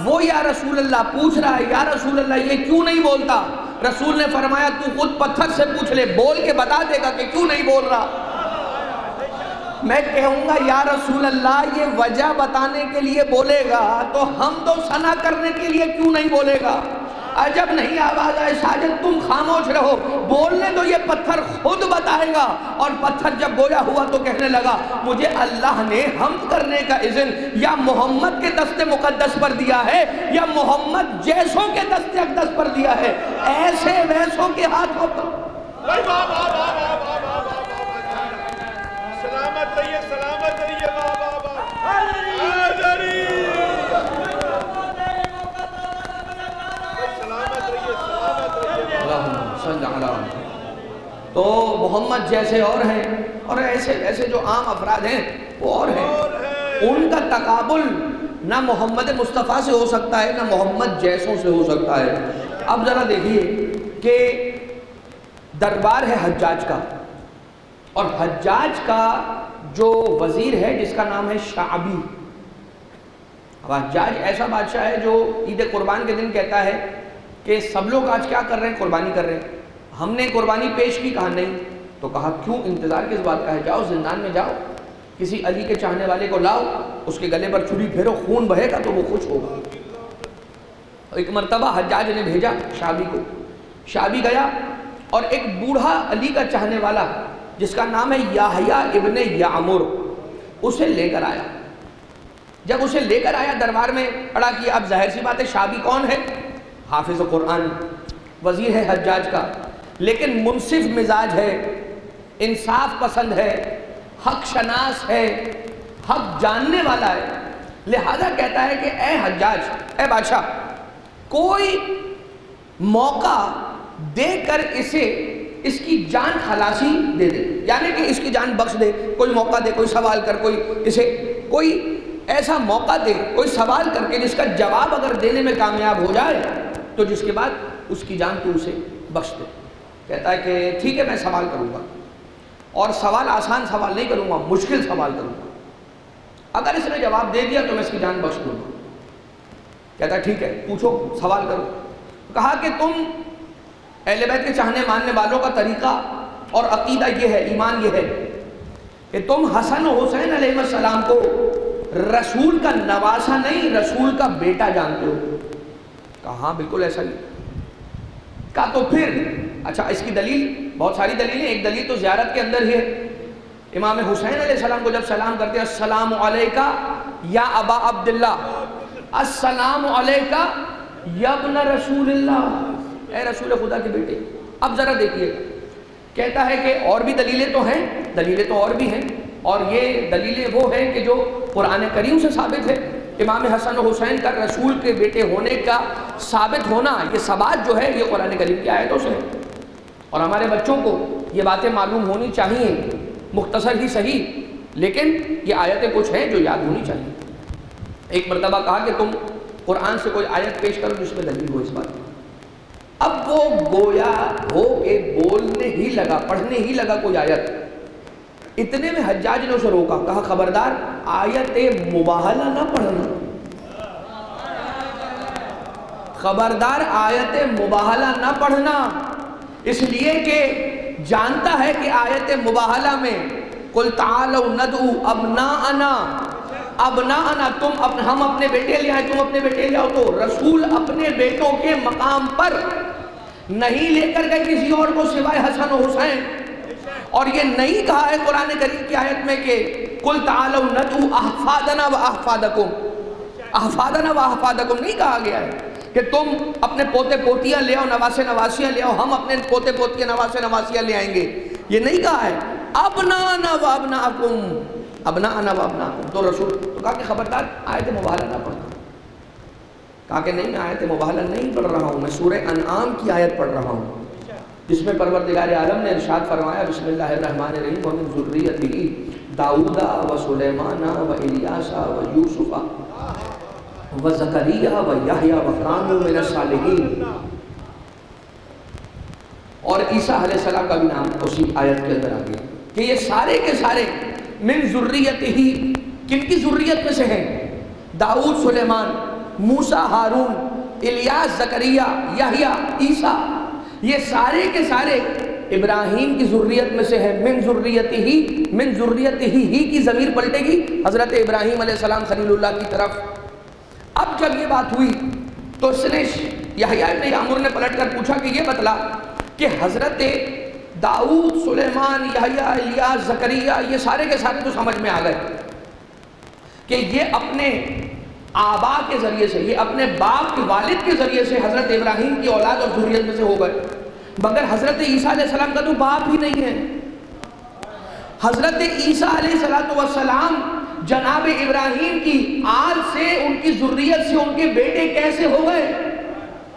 وہ یا رسول اللہ پوچھ رہا ہے، یا رسول اللہ یہ کیوں نہیں بولتا؟ رسول نے فرمایا تو خود پتھر سے پوچھ لے، بول کے بتا دے گا کہ کیوں نہیں بول رہا۔ میں کہوں گا یا رسول اللہ یہ وجہ بتانے کے لیے بولے گا تو حمد و ثنا کرنے کے لیے کیوں نہیں بولے گا؟ عجب نہیں آواز آئے ساجد تم خاموش رہو، بولنے تو یہ پتھر خود بتائے گا۔ اور پتھر جب گویا ہوا تو کہنے لگا مجھے اللہ نے حمد کرنے کا اذن یا محمد کے دست مقدس پر دیا ہے یا محمد جیسوں کے دست اقدس پر دیا ہے، ایسے ویسوں کے ہاتھوں پر۔ سلامت رہیے، سلامت رہیے بابا۔ تو محمد جیسے اور ہیں اور ایسے جو عام افراد ہیں وہ اور ہیں، ان کا تقابل نہ محمد مصطفیٰ سے ہو سکتا ہے نہ محمد جیسوں سے ہو سکتا ہے۔ اب ذرا دیکھیے کہ دربار ہے حجاج کا، اور حجاج کا جو وزیر ہے جس کا نام ہے شعبی۔ اب حجاج ایسا بادشاہ ہے جو عید قربان کے دن کہتا ہے کہ سب لوگ آج کیا کر رہے ہیں؟ قربانی کر رہے ہیں۔ ہم نے قربانی پیش کی، کہا نہیں، تو کہا کیوں؟ انتظار کس بات کا ہے؟ جاؤ زندان میں جاؤ، کسی علی کے چاہنے والے کو لاؤ، اس کے گلے پر چھری پھیرو، خون بہے گا تو وہ خوش ہوگا۔ ایک مرتبہ حجاج نے بھیجا شعبی کو، شعبی گیا اور ایک بوڑھا علی کا چاہنے والا جس کا نام ہے یحییٰ ابن یعمر، اسے لے کر آیا۔ جب اسے لے کر آیا دربار میں کھڑا کیا، اب ظاہر سی بات ہے شعبی کون ہے؟ حافظ قرآن، وزیر ہے حجاج کا، لیکن منصف مزاج ہے، انصاف پسند ہے، حق شناس ہے، حق جاننے والا ہے۔ لہذا کہتا ہے کہ اے حجاج، اے بادشاہ، کوئی موقع دے کر اس کی جان خلاصی دے دے، یعنی کہ اس کی جان بخش دے، کوئی موقع دے، کوئی سوال کر، کوئی ایسا موقع دے، کوئی سوال کر کے جس کا جواب اگر دینے میں کامیاب ہو جائے تو جس کے بعد اس کی جان تو اسے بخش دے۔ کہتا ہے کہ ٹھیک ہے میں سوال کروں گا، اور سوال آسان سوال نہیں کروں گا، مشکل سوال کروں گا، اگر اس نے جواب دے دیا تو میں اس کی جان بخش دوں گا۔ کہتا ہے ٹھیک ہے پوچھو، سوال کرو۔ کہا کہ تم اہل بیت کے چاہنے ماننے والوں کا طریقہ اور عقیدہ یہ ہے، ایمان یہ ہے کہ تم حسن و حسین علیہ السلام کو رسول کا نواسا نہیں، رسول کا بیٹا جانتے ہو۔ کہا ہاں بالکل ایسا ہی۔ کہا تو پھر اچھا اس کی دلیل، بہت ساری دلیلیں، ایک دلیل تو زیارت کے اندر ہی ہے۔ امام حسین علیہ السلام کو جب سلام کرتے ہیں السلام علیکہ یا ابا عبداللہ، السلام علیکہ یا ابن رسول اللہ، اے رسول خدا کے بیٹے۔ اب ذرا دیکھیے، کہتا ہے کہ اور بھی دلیلیں تو ہیں، دلیلیں تو اور بھی ہیں، اور یہ دلیلیں وہ ہیں کہ جو قرآن کریم سے ثابت ہے، امام حسن و حسین کا رسول کے بیٹے ہونے کا ثابت ہونا، یہ ثبات جو ہے یہ قرآن کریم کی آیتوں سے ہے۔ اور ہمارے بچوں کو یہ باتیں معلوم ہونی چاہیے، مختصر ہی صحیح، لیکن یہ آیتیں کچھ ہیں جو یاد ہونی چاہیے۔ ایک مرتبہ کہا کہ تم قرآن سے کوئی آیت پیش کرو جس میں دلیل ہو اس بات میں۔ اب وہ گویا ہو کے بولنے ہی لگا، پڑھنے ہی لگا کوئی آیت، اتنے میں حجاج نے اسے روکا، کہا خبردار آیت مباہلہ نہ پڑھنا، خبردار آیت مباہلہ نہ پڑھنا، اس لیے کہ جانتا ہے کہ آیت مباہلہ میں قُلْ تَعَالَوْا نَدْعُوا أَبْنَاءَنَا ہم اپنے بیٹے لے آئے، تم اپنے بیٹے لے آؤ، تو رسول اپنے بیٹوں کے مقام پر نہیں لے کر گئے کسی اور کو سوائے حسن و حسین۔ اور یہ نہیں کہا ہے قرآن کریم کی آیت میں کہ قُلْ تَعَالَوْا نَدْعُوا أَحْفَادَنَا وَأَحْفَادَكُمْ، أَحْفَادَنَا وَأَحْفَادَكُمْ نہیں کہا گیا ہے کہ تم اپنے پوتے پوتیاں لے آؤ، نواسے نواسیاں لے آؤ، ہم اپنے پوتے پوتیاں نواسے نواسیاں لے آئیں گے، یہ نہیں کہا ہے۔ ابنانا وابناکم، ابنانا وابناکم، تو رسول تو کہا کہ خبردار آیت مباہلہ نہ پڑھنا، کہا کہ نہیں میں آیت مباہلہ نہیں پڑھ رہا ہوں، میں سورہ انعام کی آیت پڑھ رہا ہوں جس میں پروردگار عالم نے ارشاد فرمایا بسم اللہ الرحمن الرحیم ومن ذریتہ داؤد و سلیمان و الیاس و یوسف و زکریا و یحییٰ و کانوا من الصالحین، اور عیسیٰ علیہ السلام کا بھی نام اسی آیت کے اندر آ گیا کہ یہ سارے کے سارے من ذریتہ، کن کی ذریت میں سے ہیں؟ داؤد، سلیمان، موسیٰ، ہارون، الیاس، زکریا، یحییٰ، عیسیٰ، یہ سارے کے سارے ابراہیم کی ذریت میں سے ہے۔ من ذریتہ ہی کی ضمیر پلٹے گی حضرت ابراہیم علیہ السلام خلیل اللہ کی طرف۔ اب جب یہ بات ہوئی تو اس نے یحییٰ ابن یعمر نے پلٹ کر پوچھا کہ یہ بتلا کہ حضرت داؤد، سلیمان، یحییٰ، الیاس، زکریا یہ سارے کے سارے تو سمجھ میں آ گئے کہ یہ اپنے آبا کے ذریعے سے، یہ اپنے باپ کے والد کے ذریعے سے حضرت ابراہیم کی اولاد اور ذریت میں سے ہو گئے، مگر حضرت عیسیٰ علیہ السلام کا تو باپ ہی نہیں ہے۔ حضرت عیسیٰ علیہ السلام جناب ابراہیم کی آل سے، ان کی ذریت سے ان کے بیٹے کیسے ہو گئے؟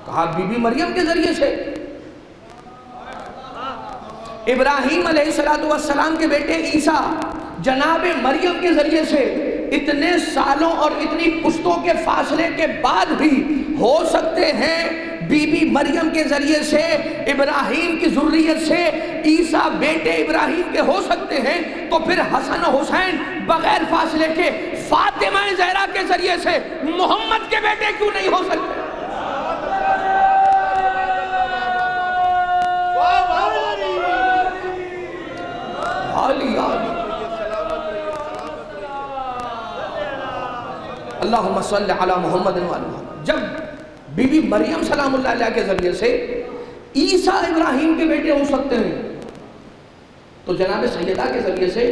کہا بی بی مریم کے ذریعے سے۔ ابراہیم علیہ السلام کے بیٹے عیسیٰ جناب مریم کے ذریعے سے، اتنے سالوں اور اتنی پشتوں کے فاصلے کے بعد بھی ہو سکتے ہیں بی بی مریم کے ذریعے سے، ابراہیم کی ذریت سے عیسیٰ بیٹے ابراہیم کے ہو سکتے ہیں، تو پھر حسن و حسین بغیر فاصلے کے فاطمہ زہرا کے ذریعے سے محمد کے بیٹے کیوں نہیں ہو سکتے؟ اللہم صلی علی محمد و علی محمد۔ جب بی بی مریم سلام اللہ علیہ کے ذریعے سے عیسیٰ ابراہیم کے بیٹے ہو سکتے ہیں، تو جناب سیدہ کے ذریعے سے،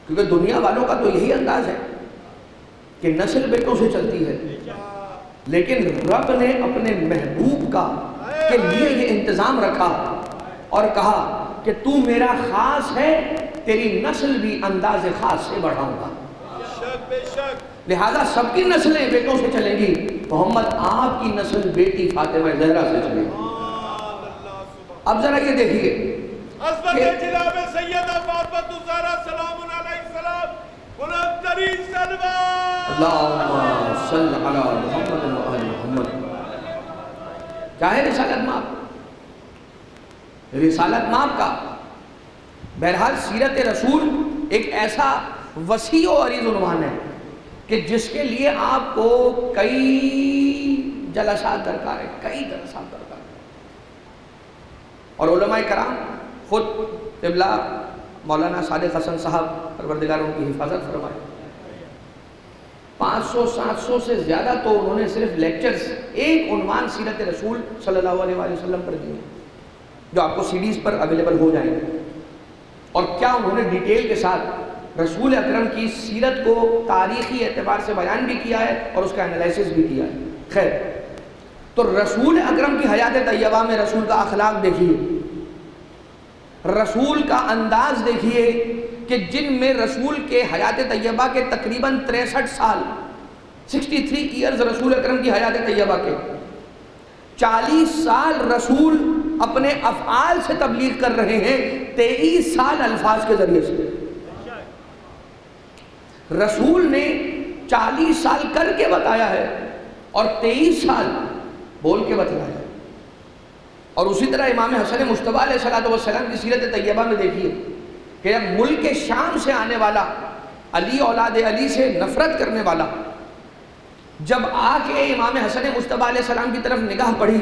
کیونکہ دنیا والوں کا تو یہی انداز ہے کہ نسل بیٹوں سے چلتی ہے، لیکن رب نے اپنے محبوب کا کے لیے یہ انتظام رکھا اور کہا کہ تو میرا خاص ہے، تیری نسل بھی انداز خاص سے بڑھاؤں گا، لہذا سب کی نسلیں بیٹوں سے چلیں گی، محمد آپ کی نسل بیٹی فاطمہ زہرا سے چلے گی۔ اب ذرا یہ دیکھیے حضرت جناب سیدہ فاطمہ الزہرا سلام علیہ السلام، بلند ترین صلوات، اللہم صلی علی محمد و آل محمد۔ کیا ہے رسالت ماب؟ رسالت ماب کا بہرحال سیرت رسول ایک ایسا وسیع و عریض عنوان ہے کہ جس کے لیے آپ کو کئی جلسات درکار ہے، کئی جلسات درکار ہے۔ اور علماء کرام خود قبلہ مولانا صادق حسن صاحب پروردگار ان کی حفاظت فرمائے، 500-700 سے زیادہ تو انہوں نے صرف لیکچرز ایک عنوان سیرت رسول صلی اللہ علیہ وسلم پر دیے، جو آپ کو سیڈیز پر اویلیبل ہو جائیں گے، اور کیا انہوں نے ڈیٹیل کے ساتھ رسول اکرم کی سیرت کو تاریخی اعتبار سے بیان بھی کیا ہے اور اس کا انالیسس بھی کیا ہے۔ خیر، تو رسول اکرم کی حیات طیبہ میں رسول کا اخلاق دیکھیے، رسول کا انداز دیکھیے کہ جن میں رسول کے حیات طیبہ کے تقریباً 63 سال 63 ایئرز رسول اکرم کی حیات طیبہ کے، 40 سال رسول اپنے افعال سے تبلیغ کر رہے ہیں، 23 سال الفاظ کے ذریعے سے۔ رسول نے 40 سال کر کے بتایا ہے اور 23 سال بول کے بتلایا ہے۔ اور اسی طرح امام حسن مجتبیٰ علیہ السلام کی سیرت طیبہ میں دیکھیے کہ جب ملک شام سے آنے والا، علی اولاد علی سے نفرت کرنے والا، جب آ کے امام حسن مجتبیٰ علیہ السلام کی طرف نگاہ پڑی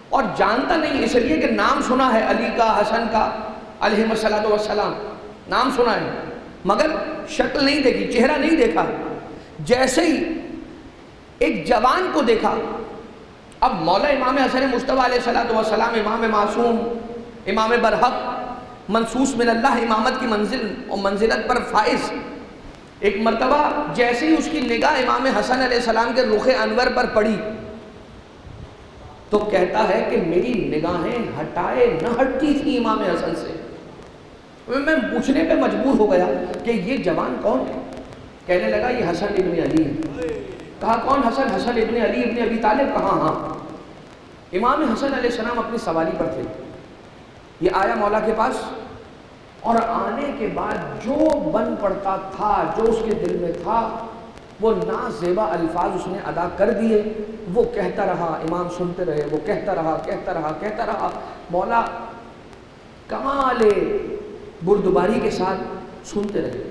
اور جانتا نہیں، اس لیے کہ نام سنا ہے علی کا، حسن کا علیہ السلام، نام سنا ہے مگر شکل نہیں دیکھی، چہرہ نہیں دیکھا۔ جیسے ہی ایک جوان کو دیکھا، اب مولا امام حسن مجتبیٰ علیہ السلام، امام معصوم، امام برحق، منصوص من اللہ، امامت کی منزل اور منزلت پر فائز، ایک مرتبہ جیسے ہی اس کی نگاہ امام حسن علیہ السلام کے رخ انور پر پڑی تو کہتا ہے کہ میری نگاہیں ہٹائے نہ ہٹتی تھی امام حسن سے۔ میں پوچھنے پہ مجبور ہو گیا کہ یہ جوان کون ہے؟ کہنے لگا یہ حسن ابن علی ہے۔ کہا کون حسن؟ حسن ابن علی ابن ابی طالب۔ کہا ہاں۔ امام حسن علیہ السلام اپنی سواری پر تھے، یہ آیا مولا کے پاس، اور آنے کے بعد جو بن پڑتا تھا، جو اس کے دل میں تھا، وہ نازیبا الفاظ اس نے ادا کر دیے۔ وہ کہتا رہا، امام سنتے رہے، وہ کہتا رہا۔ مولا کمال بردباری کے ساتھ سنتے رہے،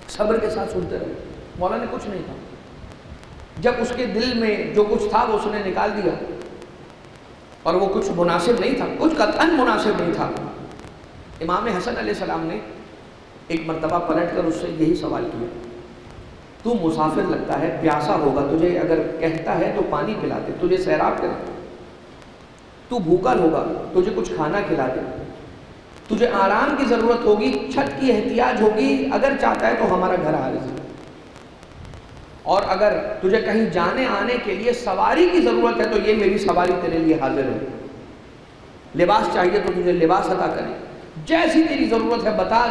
صبر کے ساتھ سنتے رہے۔ مولا نے کچھ نہیں کہا۔ جب اس کے دل میں جو کچھ تھا وہ اس نے نکال دیا، اور وہ کچھ مناسب نہیں تھا، کچھ قطعاً مناسب نہیں تھا۔ امام حسن علیہ السلام نے ایک مرتبہ پلٹ کر اس سے یہی سوال کیا، تو مسافر لگتا ہے، پیاسا ہوگا، تجھے اگر کہتا ہے تو پانی پلا دے، تجھے سیراب کرے، تو بھوکا ہوگا، تجھے کچھ کھانا کھلا دے، تجھے آرام کی ضرورت ہوگی، چھت کی احتیاج ہوگی، اگر چاہتا ہے تو ہمارا گھر آ جائے، اور اگر تجھے کہیں جانے آنے کے لیے سواری کی ضرورت ہے تو یہ میری سواری تیرے لیے حاضر ہے، لباس چاہیے تو تجھے لباس عطا کریں، جیسی تیری ضرورت ہے بتا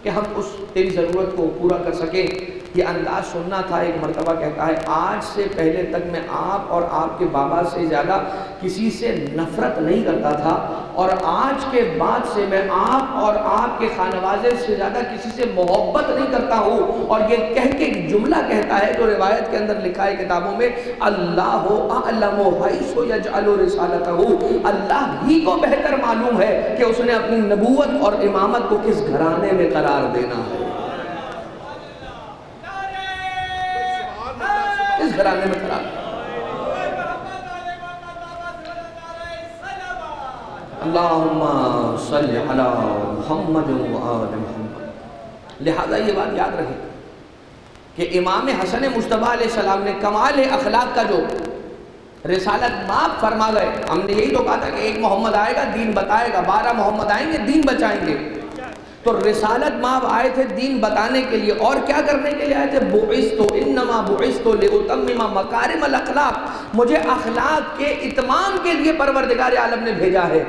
کہ ہم اس تیری ضرورت کو پورا کر سکیں۔ یہ انداز سننا تھا۔ ایک مرتبہ کہتا ہے آج سے پہلے تک میں آپ اور آپ کے بابا سے زیادہ کسی سے نفرت نہیں کرتا تھا، اور آج کے بعد سے میں آپ اور آپ کے خانوادے سے زیادہ کسی سے محبت نہیں کرتا ہوں۔ اور یہ کہہ کے ایک جملہ کہتا ہے جو روایت کے اندر لکھا ہے کتابوں میں، اللہ اعلم حیث یجعل رسالتہ، اللہ ہی کو بہتر معلوم ہے کہ اس نے اپنی نبوت اور امامت کو کس گھرانے میں قرار دینا ہے، اس گھرانے میں قرار دینا۔ اللہم صلی علی محمد و آل محمد۔ لہذا یہ بات یاد رکھیں کہ امام حسن مجتبیٰ علیہ السلام نے کمال اخلاق کا جو رسالت ماب فرما گئے۔ ہم نے یہی تو کہا تھا کہ ایک محمد آئے گا دین بتائے گا، 12 محمد آئیں گے دین بچائیں گے، تو رسالت ماب آئے تھے دین بتانے کے لیے، اور کیا کرنے کے لیے آئے تھے؟ بعثت انما بعثت لاتمم مکارم الاخلاق، مجھے اخلاق کے اتمام کے لیے پروردگار عالم نے بھیجا ہے۔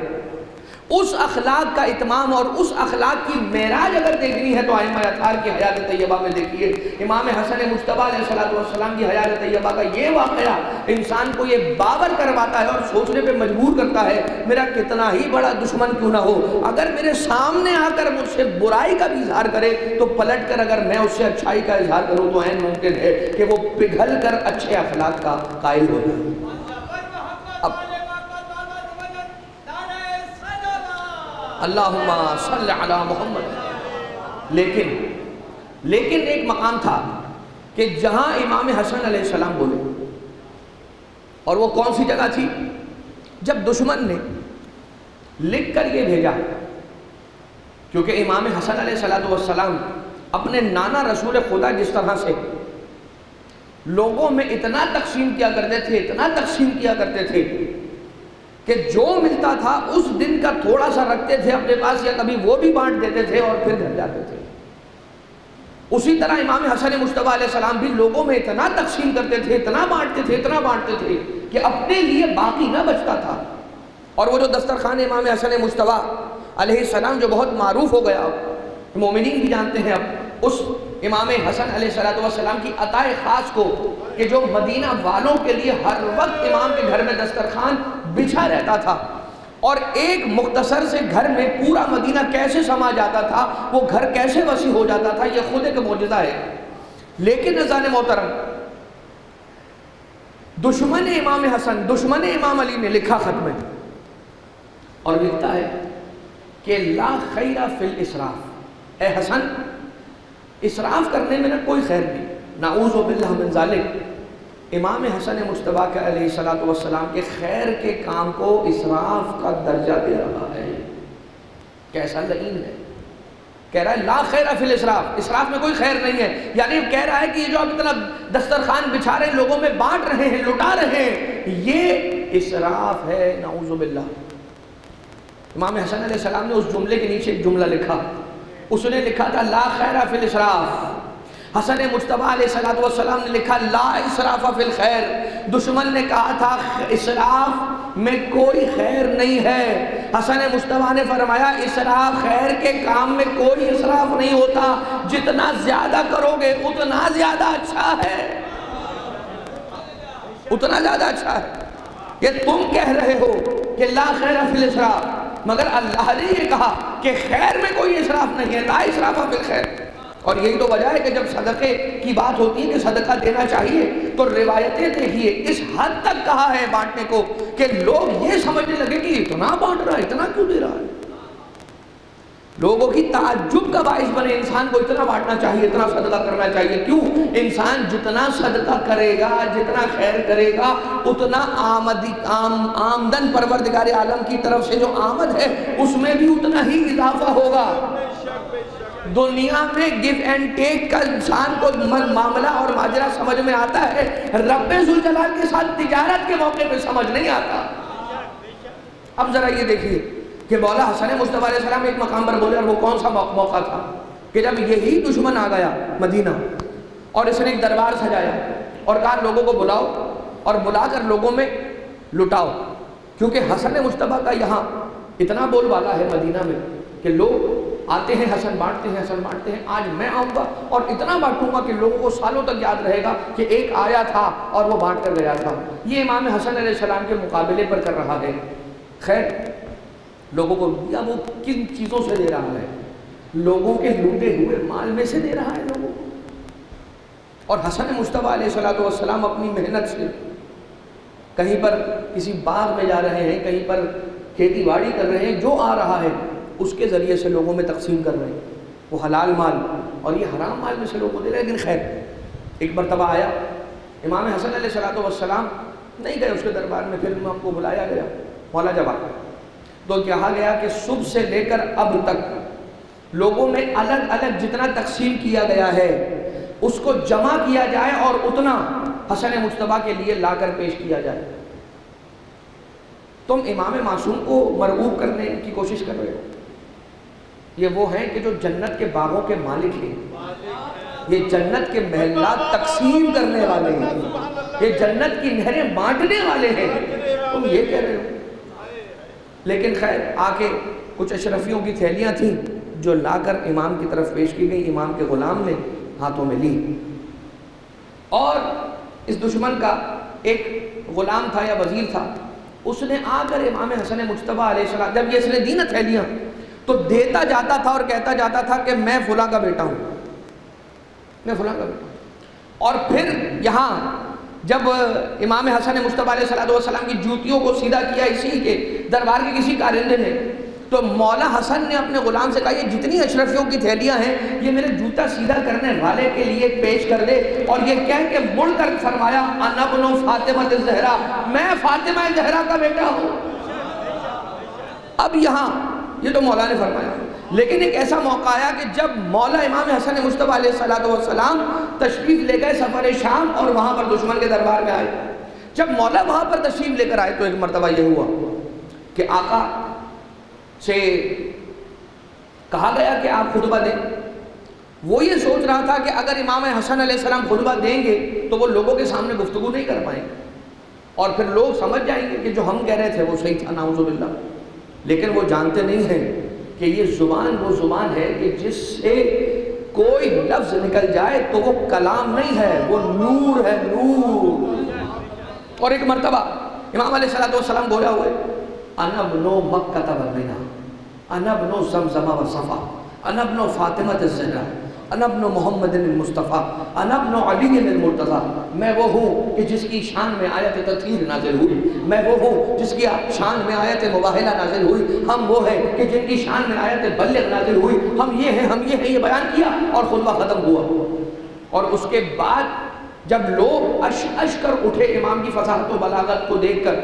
اس اخلاق کا اتمام اور اس اخلاق کی معراج اگر دیکھنی ہے تو ائمہ اطہار کی حیات طیبہ میں دیکھیے۔ امام حسن مجتبیٰ علیہ السلام کی حیات طیبہ کا یہ واقعہ انسان کو یہ باور کرواتا ہے اور سوچنے پہ مجبور کرتا ہے، میرا کتنا ہی بڑا دشمن کیوں نہ ہو، اگر میرے سامنے آ کر مجھ سے برائی کا بھی اظہار کرے تو پلٹ کر اگر میں اس سے اچھائی کا اظہار کروں تو عین ممکن ہے کہ وہ پگھل کر اچھے اخلاق کا قائل ہو جائے۔ اب اللہم صلی علی محمد۔ لیکن ایک مقام تھا کہ جہاں امام حسن علیہ السلام بولے، اور وہ کون سی جگہ تھی؟ جب دشمن نے لکھ کر یہ بھیجا، کیونکہ امام حسن علیہ السلام اپنے نانا رسول خدا جس طرح سے لوگوں میں اتنا تقسیم کیا کرتے تھے کہ جو ملتا تھا اس دن کا تھوڑا سا رکھتے تھے اپنے پاس، یا کبھی وہ بھی بانٹ دیتے تھے اور پھر گھر جاتے تھے۔ اسی طرح امام حسن مجتبیٰ علیہ السلام بھی لوگوں میں اتنا تقسیم کرتے تھے، اتنا بانٹتے تھے کہ اپنے لیے باقی نہ بچتا تھا۔ اور وہ جو دسترخوان امام حسن مجتبیٰ علیہ السلام جو بہت معروف ہو گیا، مومنین بھی جانتے ہیں، اب اس امام حسن علیہ السلام کی عطائے خاص کو کہ جو مدینہ والوں کے لیے ہر وقت امام کے گھر میں دسترخوان بچھا رہتا تھا، اور ایک مختصر سے گھر میں پورا مدینہ کیسے سما جاتا تھا، وہ گھر کیسے وسیع ہو جاتا تھا، یہ خود ایک معجزہ ہے۔ لیکن عزیزان محترم، دشمن امام حسن، دشمن امام علی نے لکھا خط میں، اور لکھتا ہے کہ لا خیر فی الاسراف، اے حسن اسراف کرنے میں نہ کوئی خیر نہیں، نعوذ باللہ من ذالک۔ امام حسن مجتبیٰ کے علیہ السلام کے خیر کے کام کو اسراف کا درجہ دے رہا ہے۔ کیسا لعین ہے، کہہ رہا ہے لا خیر فی الاسراف، اسراف میں کوئی خیر نہیں ہے، یعنی کہہ رہا ہے کہ یہ جو اب اتنا دسترخوان بچھا رہے ہیں، لوگوں میں بانٹ رہے ہیں، لٹا رہے ہیں، یہ اسراف ہے، نعوذ باللہ۔ امام حسن علیہ السلام نے اس جملے کے نیچے ایک جملہ لکھا، اس نے لکھا تھا لا خیر فی الاسراف۔ حسن مجتبیٰ علیہ السلام نے لکھا لا اسراف فی الخیر۔ دشمن نے کہا تھا اسراف میں کوئی خیر نہیں ہے، حسن مجتبیٰ نے فرمایا اسراف خیر کے کام میں کوئی اسراف نہیں ہوتا، جتنا زیادہ کرو گے اتنا زیادہ اچھا ہے، اتنا زیادہ اچھا ہے۔ یہ تم کہہ رہے ہو کہ لا خیر فی الاسراف، مگر اللہ نے یہ کہا کہ خیر میں کوئی اسراف نہیں ہے، لا اسراف فی الخیر۔ اور یہی تو وجہ ہے کہ جب صدقے کی بات ہوتی ہے کہ صدقہ دینا چاہیے تو روایتیں دیکھیے اس حد تک کہا ہے بانٹنے کو کہ لوگ یہ سمجھنے لگے کہ اتنا بانٹ رہا ہے، اتنا کیوں دے رہا ہے۔ لوگوں کی تعجب کا باعث بنے انسان کو اتنا بانٹنا چاہیے، اتنا صدقہ کرنا چاہیے۔ کیوں؟ انسان جتنا صدقہ کرے گا، جتنا خیر کرے گا، اتنا آمدن پروردگار عالم کی طرف سے جو آمد ہے اس میں بھی اتنا ہی اضافہ ہوگا۔ دنیا میں گیو اینڈ ٹیک کا انسان کو معاملہ اور ماجرا سمجھ میں آتا ہے، رب ذوالجلال کے ساتھ تجارت کے موقع پہ سمجھ نہیں آتا۔ اب ذرا یہ دیکھیے کہ مولا حسن مجتبیٰ علیہ السلام ایک مقام پر بولے، اور وہ کون سا موقع تھا کہ جب یہی دشمن آ گیا مدینہ اور اس نے ایک دربار سجایا اور کہا لوگوں کو بلاؤ اور بلا کر لوگوں میں لٹاؤ، کیونکہ حسن مجتبیٰ کا یہاں اتنا بول بالا ہے مدینہ میں کہ لوگ آتے ہیں، حسن بانٹتے ہیں، حسن بانٹتے ہیں۔ آج میں آؤں گا اور اتنا بانٹوں گا کہ لوگوں کو سالوں تک یاد رہے گا کہ ایک آیا تھا اور وہ بانٹ کر گیا تھا۔ یہ امام حسن علیہ السلام کے مقابلے پر کر رہا ہے۔ خیر لوگوں کو یا وہ کن چیزوں سے دے رہا ہے؟ لوگوں کے لوٹے ہوئے مال میں سے دے رہا ہے لوگوں کو۔ اور حسن مجتبیٰ علیہ السلام اپنی محنت سے کہیں پر کسی باغ میں جا رہے ہیں، کہیں پر کھیتی باڑی کر رہے ہیں، جو آ رہا ہے اس کے ذریعے سے لوگوں میں تقسیم کر رہے ہیں، وہ حلال مال اور یہ حرام مال میں سے لوگوں کو دے رہے ہیں۔ لیکن خیر ایک مرتبہ آیا، امام حسن علیہ السلام نہیں گئے اس کے دربار میں، پھر امام کو بلایا گیا، مولا جب آیا تو کہا گیا کہ صبح سے لے کر اب تک لوگوں میں الگ الگ جتنا تقسیم کیا گیا ہے اس کو جمع کیا جائے اور اتنا حسن مجتبیٰ کے لیے لا کر پیش کیا جائے۔ تم امام معصوم کو مرغوب کرنے کی کوشش کر رہے ہو۔ یہ وہ ہیں کہ جو جنت کے باغوں کے مالک ہیں، یہ جنت کے محلات تقسیم کرنے والے ہیں، یہ جنت کی نہریں بانٹنے والے ہیں، تم یہ کہہ رہے ہو۔ لیکن خیر آ کے کچھ اشرفیوں کی تھیلیاں تھیں جو لا کر امام کی طرف پیش کی گئی، امام کے غلام نے ہاتھوں میں لی، اور اس دشمن کا ایک غلام تھا یا وزیر تھا، اس نے آ کر امام حسن مجتبیٰ علیہ السلام جب یہ اس نے دی نا تھیلیاں تو دیتا جاتا تھا اور کہتا جاتا تھا کہ میں فلاں کا بیٹا ہوں، میں فلاں کا بیٹا ہوں۔ اور پھر یہاں جب امام حسن مجتبیٰ علیہ السلام کی جوتیوں کو سیدھا کیا اسی کے دربار کے کسی کارندے نے، تو مولا حسن نے اپنے غلام سے کہا یہ جتنی اشرفیوں کی تھیلیاں ہیں یہ میرے جوتا سیدھا کرنے والے کے لیے پیش کر دے، اور یہ کہہ کے مڑ کر فرمایا انا ابن فاطمہ الزہرا، میں فاطمہ زہرا کا بیٹا ہوں۔ اب یہاں یہ تو مولا نے فرمایا، لیکن ایک ایسا موقع آیا کہ جب مولا امام حسن مجتبیٰ علیہ السلام تشریف لے گئے سفر شام اور وہاں پر دشمن کے دربار میں آئے، جب مولا وہاں پر تشریف لے کر آئے تو ایک مرتبہ یہ ہوا کہ آقا سے کہا گیا کہ آپ خطبہ دیں۔ وہ یہ سوچ رہا تھا کہ اگر امام حسن علیہ السلام خطبہ دیں گے تو وہ لوگوں کے سامنے گفتگو نہیں کر پائیں گے اور پھر لوگ سمجھ جائیں گے کہ جو ہم کہہ رہے تھے وہ صحیح تھا، نعوذ باللہ۔ لیکن وہ جانتے نہیں ہیں کہ یہ زبان وہ زبان ہے کہ جس سے کوئی لفظ نکل جائے تو وہ کلام نہیں ہے، وہ نور ہے، نور۔ اور ایک مرتبہ امام علیہ السلام گویا ہوئے، انا ابن مکہ والمدینہ، انا ابن زمزم وصفا، انا ابن فاطمہ الزہرا، انا ابن محمد المصطفیٰ، انا ابن علی المرتضیٰ۔ میں وہ ہوں کہ جس کی شان میں آیت تطہیر نازل ہوئی، میں وہ ہوں جس کی شان میں آیت مباہلہ نازل ہوئی، ہم وہ ہیں کہ جن کی شان میں آیت بلغ نازل ہوئی، ہم یہ ہیں، ہم یہ ہیں، یہ بیان کیا اور خطبہ ختم ہوا۔ اور اس کے بعد جب لوگ اش کر اٹھے امام کی فصاحت و بلاغت کو دیکھ کر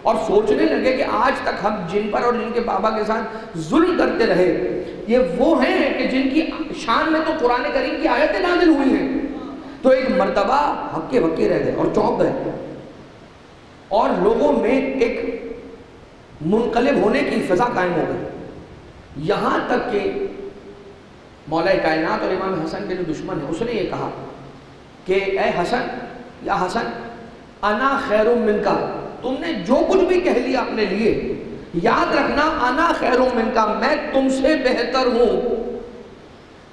اور سوچنے لگے کہ آج تک ہم جن پر اور جن کے بابا کے ساتھ ظلم کرتے رہے، یہ وہ ہیں کہ جن کی شان میں تو قرآن کریم کی آیتیں نازل ہوئی ہیں، تو ایک مرتبہ ہکے بکے رہ گئے اور چونک گئے، اور لوگوں میں ایک منقلب ہونے کی فضا قائم ہو گئی، یہاں تک کہ مولا کائنات اور امام حسن کے جو دشمن ہیں اس نے یہ کہا کہ اے حسن، یا حسن، انا خیر منکا، تم نے جو کچھ بھی کہہ لیا اپنے لیے، یاد رکھنا انا خیر منکا، میں تم سے بہتر ہوں۔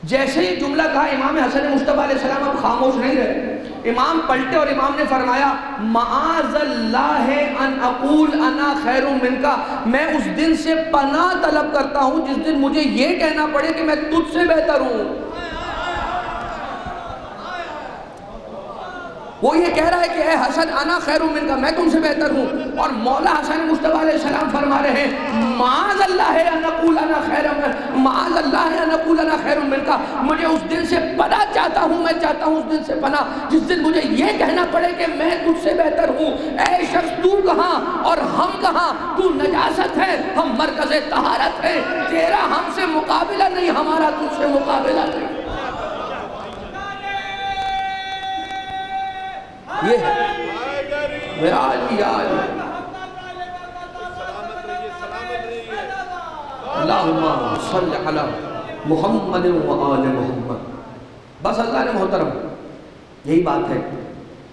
جیسے یہ جملہ کہا امام حسن مصطفیٰ علیہ السلام اب خاموش نہیں رہے، امام پلٹے اور امام نے فرمایا معاذ اللہ ان اقول انا خیر منکا، میں اس دن سے پناہ طلب کرتا ہوں جس دن مجھے یہ کہنا پڑے کہ میں تجھ سے بہتر ہوں۔ وہ یہ کہہ رہا ہے کہ اے حسن انا خیر منکا، میں تم سے بہتر ہوں، اور مولا حسن مصطفیٰ علیہ السلام فرما رہے ہیں معاذ اللہ ان اقول انا خیر منکا، معاذ اللہ ان اقول انا خیر منکا، مجھے اس دن سے پناہ چاہتا ہوں، میں چاہتا ہوں اس دن سے پناہ جس دن مجھے یہ کہنا پڑے کہ میں تجھ سے بہتر ہوں۔ اے شخص، تو کہاں اور ہم کہاں؟ تو نجاست ہے، ہم مرکز طہارت ہے، تیرا ہم سے مقابلہ نہیں، ہمارا تجھ سے مقابلہ نہیں۔ یہ ہے میرا علی علی اللہم صلی علی محمد و آل محمد۔ بس اللہ نے محترم یہی بات ہے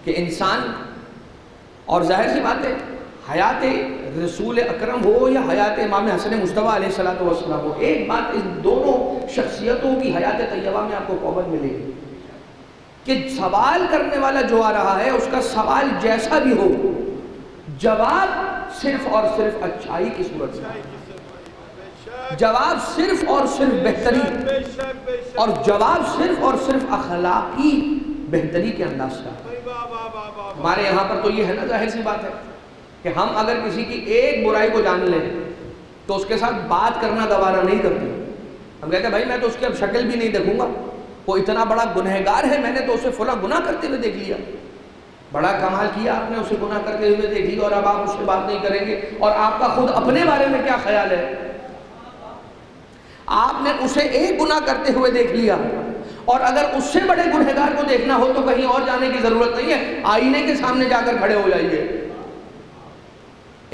کہ انسان، اور ظاہر سی بات ہے حیات رسول اکرم ہو یا حیات امام حسن مصطفیٰ علیہ السلام ہو، ایک بات ان دونوں شخصیتوں کی حیات طیبہ میں آپ کو کامن ملے گی کہ سوال کرنے والا جو آ رہا ہے اس کا سوال جیسا بھی ہو، جواب صرف اور صرف اچھائی کی صورت سے، جواب صرف اور صرف بہتری، اور جواب صرف اور صرف اخلاقی بہتری کے انداز کا۔ ہمارے یہاں پر تو یہ ہے نا، ظاہر سی بات ہے کہ ہم اگر کسی کی ایک برائی کو جان لیں تو اس کے ساتھ بات کرنا گوارا نہیں کرتے، ہم کہتے ہیں بھائی میں تو اس کی اب شکل بھی نہیں دیکھوں گا، وہ اتنا بڑا گنہگار ہے، میں نے تو اسے فلاں گناہ کرتے ہوئے دیکھ لیا، بڑا کمال کیا آپ نے اسے گناہ کرتے ہوئے دیکھ لیا، اور اب آپ اس سے بات نہیں کریں گے، اور آپ کا خود اپنے بارے میں کیا خیال ہے؟ آپ نے اسے ایک گناہ کرتے ہوئے دیکھ لیا، اور اگر اس سے بڑے گنہگار کو دیکھنا ہو تو کہیں اور جانے کی ضرورت نہیں ہے، آئینے کے سامنے جا کر کھڑے ہو جائیے۔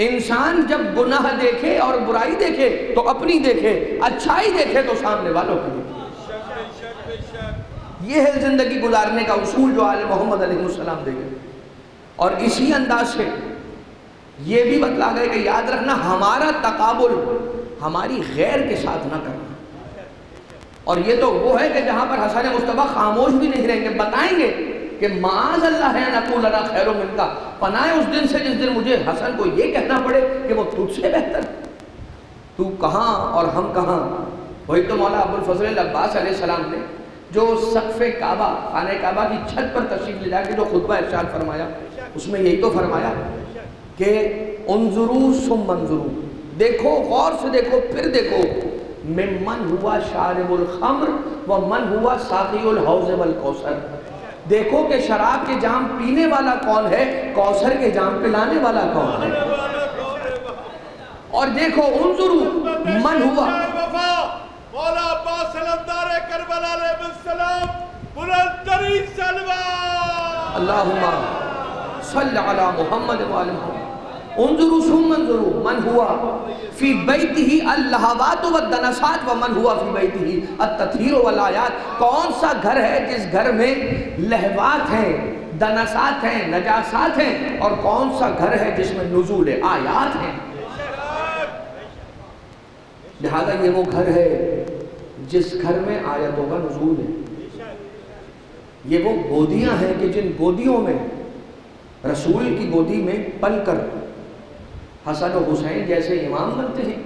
انسان جب گناہ دیکھے اور برائی دیکھے تو اپنی دیکھے، اچھائی دیکھے تو سامنے والوں کی دیکھے۔ یہ ہے زندگی گزارنے کا اصول جو آل محمد علیہ السلام دے گئے، اور اسی انداز سے یہ بھی بتلا گئے کہ یاد رکھنا ہمارا تقابل ہماری غیر کے ساتھ نہ کرنا، اور یہ تو وہ ہے کہ جہاں پر حسن مصطفیٰ خاموش بھی نہیں رہیں گے، بتائیں گے کہ معاذ اللہ ہے نقول انا خیر منکا، پناہ اس دن سے جس دن مجھے حسن کو یہ کہنا پڑے کہ وہ تجھ سے بہتر، تو کہاں اور ہم کہاں۔ وہی تو مولا ابو الفضل العباس علیہ السلام نے جو سقف کعبہ، خانہ کعبہ کی چھت پر تشریف لے جا کے جو خطبہ ارشاد فرمایا، اس میں یہی تو فرمایا کہ انظروا ثم انظروا، دیکھو غور سے دیکھو پھر دیکھو، ممن ہوا شارب الخمر ومن ہوا ساقی الحوض والکوثر، دیکھو کہ شراب کے جام پینے والا کون ہے، کوثر کے جام پلانے والا کون ہے، اور دیکھو انظروا من ہوا۔ مولا عباس علمدار کربلا علیہ السلام بلند ترین سلوات، اللہم صلی علی محمد و آل محمد۔ انظروا ثم انظروا من ہوا فی بیتہ اللہوات والدنسات ومن ہوا فی بیتہ التطہیر والآیات، کون سا گھر ہے جس گھر میں لہوات ہیں، دنسات ہیں، نجاسات ہیں، اور کون سا گھر ہے جس میں نزول آیات ہیں۔ لہذا یہ وہ گھر ہے جس گھر میں آیتوں کا نزول ہے، یہ وہ گودیاں ہیں کہ جن گودیوں میں رسول کی گودی میں پل کر حسن و حسین جیسے امام بنتے ہیں،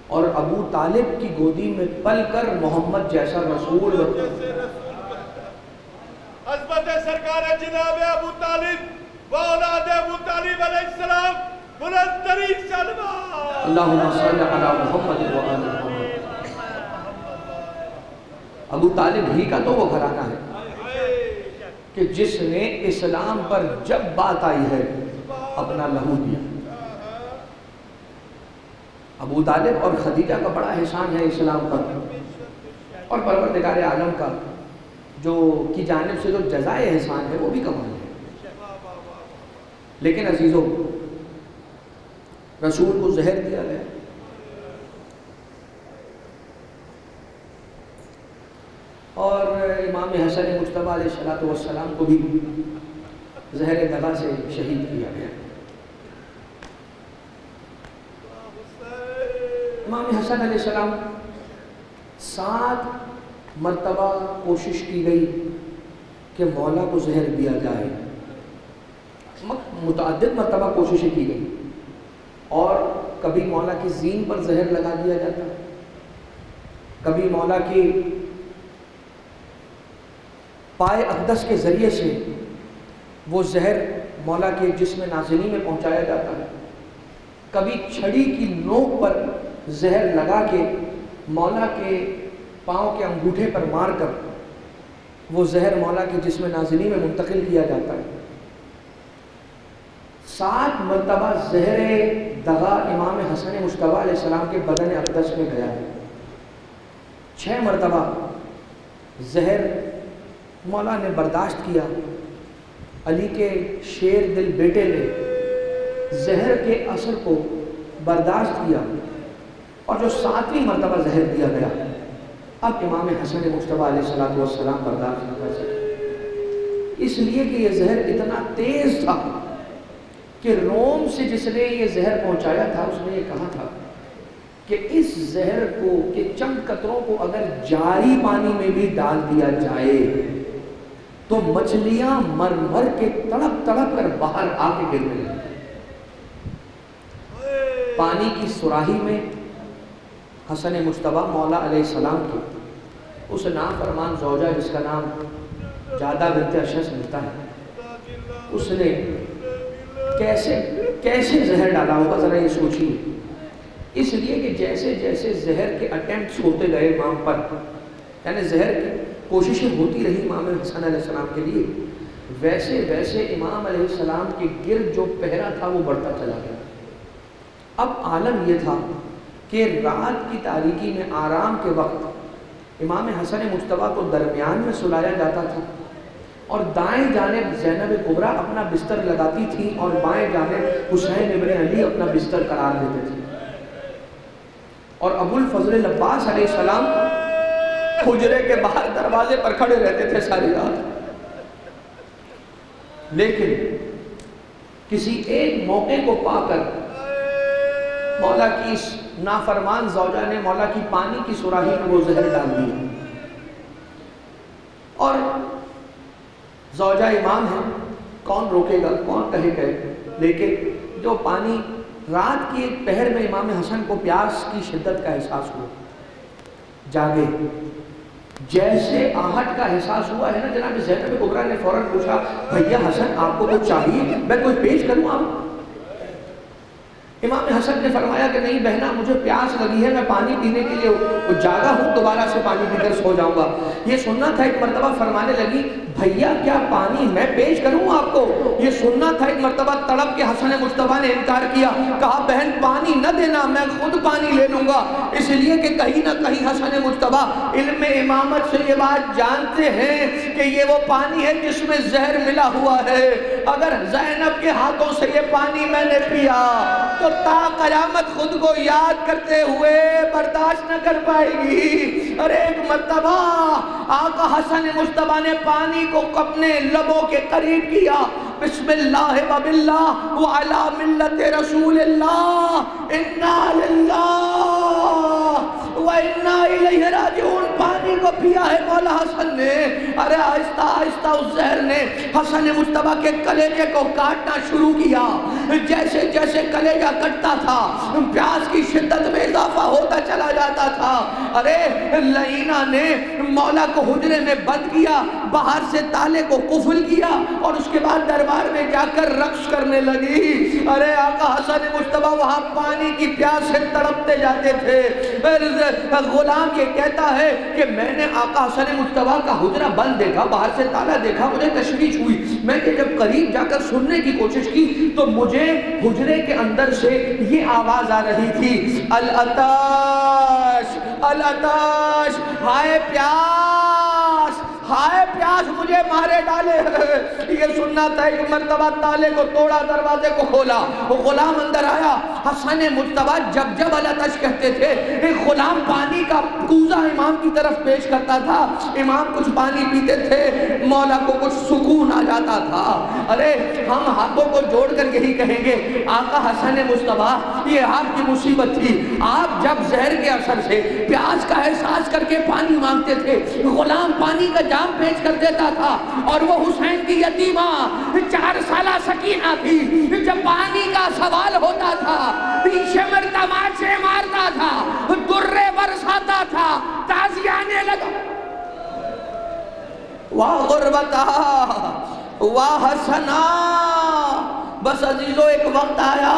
اور ابو طالب کی گودی میں پل کر محمد جیسا رسول بنتے ہیں۔ عظمت سرکار جناب ابو طالب و اولاد ابو طالب علیہ السلام، بلند ترین سلوات۔ اللہم صلی علی محمد و آل محمد۔ ابو طالب ہی کا تو وہ گھرانہ ہے کہ جس نے اسلام پر جب بات آئی ہے اپنا لہو دیا۔ ابو طالب اور خدیجہ کا بڑا احسان ہے اسلام پر، اور پروردگار عالم کا جو کی جانب سے جو جزائے احسان ہے وہ بھی کمال ہے۔ لیکن عزیزو، رسول کو زہر دیا گیا، اور امام حسن مجتبیٰ علیہ السلام کو بھی زہر دغا سے شہید کیا گیا۔ امام حسن علیہ السلام 7 مرتبہ کوشش کی گئی کہ مولا کو زہر دیا جائے، متعدد مرتبہ کوششیں کی گئی، اور کبھی مولا کی زین پر زہر لگا دیا جاتا، کبھی مولا کی پائے اقدس کے ذریعے سے وہ زہر مولا کے جسم نازلی میں پہنچایا جاتا ہے، کبھی چھڑی کی نوک پر زہر لگا کے مولا کے پاؤں کے انگوٹھے پر مار کر وہ زہر مولا کے جسم نازلی میں منتقل کیا جاتا ہے۔ 7 مرتبہ زہر دغا امام حسن مجتبیٰ علیہ السلام کے بدن اقدس میں گیا ہے۔ 6 مرتبہ زہر مولا نے برداشت کیا، علی کے شیر دل بیٹے نے زہر کے اثر کو برداشت کیا، اور جو 7ویں مرتبہ زہر دیا گیا اب امام حسن مجتبیٰ علیہ السلام برداشت نہ کر سکے، اس لیے کہ یہ زہر اتنا تیز تھا کہ روم سے جس نے یہ زہر پہنچایا تھا اس نے یہ کہا تھا کہ اس زہر کو کہ چند قطروں کو اگر جاری پانی میں بھی ڈال دیا جائے تو مچھلیاں مر مر کے تڑپ تڑپ کر باہر آ کے گرنے لگیں۔ پانی کی سراہی میں حسن مجتبیٰ مولا علیہ السلام کی اس نافرمان زوجہ جس کا نام جادہ بنت اشعث ملتا ہے، اس نے کیسے زہر ڈالا ہوگا ذرا یہ سوچیے۔ اس لیے کہ جیسے جیسے زہر کے اٹیمپٹس ہوتے گئے امام پر، یعنی زہر کی کوششیں ہوتی رہی امام حسن علیہ السلام کے لیے، ویسے ویسے امام علیہ السلام کے گرد جو پہرا تھا وہ بڑھتا چلا گیا۔ اب عالم یہ تھا کہ رات کی تاریکی میں آرام کے وقت امام حسن مجتبیٰ کو درمیان میں سلایا جاتا تھا، اور دائیں جانب زینب کبریٰ اپنا بستر لگاتی تھی، اور بائیں جانب حسین ابن علی اپنا بستر قرار دیتے تھے، اور ابو الفضل العباس علیہ السلام حجرے کے باہر دروازے پر کھڑے رہتے تھے ساری رات۔ لیکن کسی ایک موقع کو پا کر مولا کی اس نافرمان زوجہ نے مولا کی پانی کی سراہی میں وہ زہر ڈال دیا، اور زوجہ امام ہے، کون روکے گا، کون کہے گئے، لیکن جو پانی رات کی ایک پہر میں امام حسن کو پیاس کی شدت کا احساس ہوا، جاگے، جیسے آہٹ کا احساس ہوا ہے نا جناب زینب کبریٰ نے فوراً پوچھا، بھیا حسن آپ کو کچھ چاہیے، میں کوئی پیش کروں آپ؟ امام حسن نے فرمایا کہ نہیں بہنا، مجھے پیاس لگی ہے، میں پانی پینے کے لیے جاگا ہوں، دوبارہ سے پانی پی کر سو جاؤں گا۔ یہ سننا تھا، ایک مرتبہ فرمانے لگی، بھیا کیا پانی میں پیش کروں آپ کو؟ یہ سننا تھا، ایک مرتبہ تڑپ کے حسن مجتبیٰ نے انکار کیا، کہا بہن پانی نہ دینا، میں خود پانی لے لوں گا، اس لیے کہ کہیں نہ کہیں حسن مجتبیٰ علم امامت سے یہ بات جانتے ہیں کہ یہ وہ پانی ہے جس میں زہر ملا ہوا ہے، اگر زینب کے ہاتھوں سے یہ پانی میں نے پیا تو تا قیامت خود کو یاد کرتے ہوئے برداشت نہ کر پائے گی۔ اور ایک مرتبہ آقا حسن مجتبیٰ نے پانی کو اپنے لبوں کے قریب کیا، بسم اللہ و باللہ وعلا ملت رسول اللہ انا للہ و انا الیہ راجعون، پانی کو پیا ہے مولا حسن نے۔ ارے آہستہ آہستہ اس زہر نے حسن مجتبیٰ کے کلیجے کو کاٹنا شروع کیا۔ جیسے جیسے کلیجہ کٹتا تھا پیاس کی شدت میں اضافہ ہوتا چلا جاتا تھا۔ ارے لعینہ نے مولا کو حجرے میں بند کیا، باہر سے تالے کو قفل کیا اور اس کے بعد دربار میں جا کر رقص کرنے لگی۔ ارے آقا حسن مجتبیٰ وہاں پانی کی پیاس سے تڑپتے جاتے تھے۔ غلام یہ کہتا ہے کہ میں نے آقا حسن مجتبیٰ کا حجرہ بند دیکھا، باہر سے تالا دیکھا، مجھے تشویش ہوئی۔ میں نے جب قریب جا کر سننے کی کوشش کی تو مجھے حجرے کے اندر سے یہ آواز آ رہی تھی، العطش العطش، ہائے پیاس ہائے پیاس مجھے مارے ڈالے۔ یہ سننا تھا، ایک مرتبہ تالے کو توڑا، دروازے کو کھولا، وہ غلام اندر آیا۔ حسن مجتبیٰ جب جب العطش کہتے تھے ایک غلام پانی کا کوزہ امام کی طرف پیش کرتا تھا، امام کچھ پانی پیتے تھے، مولا کو کچھ سکون آ جاتا تھا۔ ارے ہم ہاتھوں کو جوڑ کر یہی کہیں گے آقا حسن مجتبیٰ یہ آپ کی مصیبت تھی، آپ جب زہر کے اثر سے پیاس کا احساس کر کے پانی مانگتے تھے، غلام پانی کا جام پیش کر دیتا تھا اور وہ حسین کی یتیمہ 4 سالہ سکینہ تھی، جب پانی کا سوال ہوتا تھا پیچھے مرتبات سے مارتا تھا، درے برساتا تھا، تازی آنے لگا۔ واہ غربتا واہ حسنا، بس عزیزو ایک وقت آیا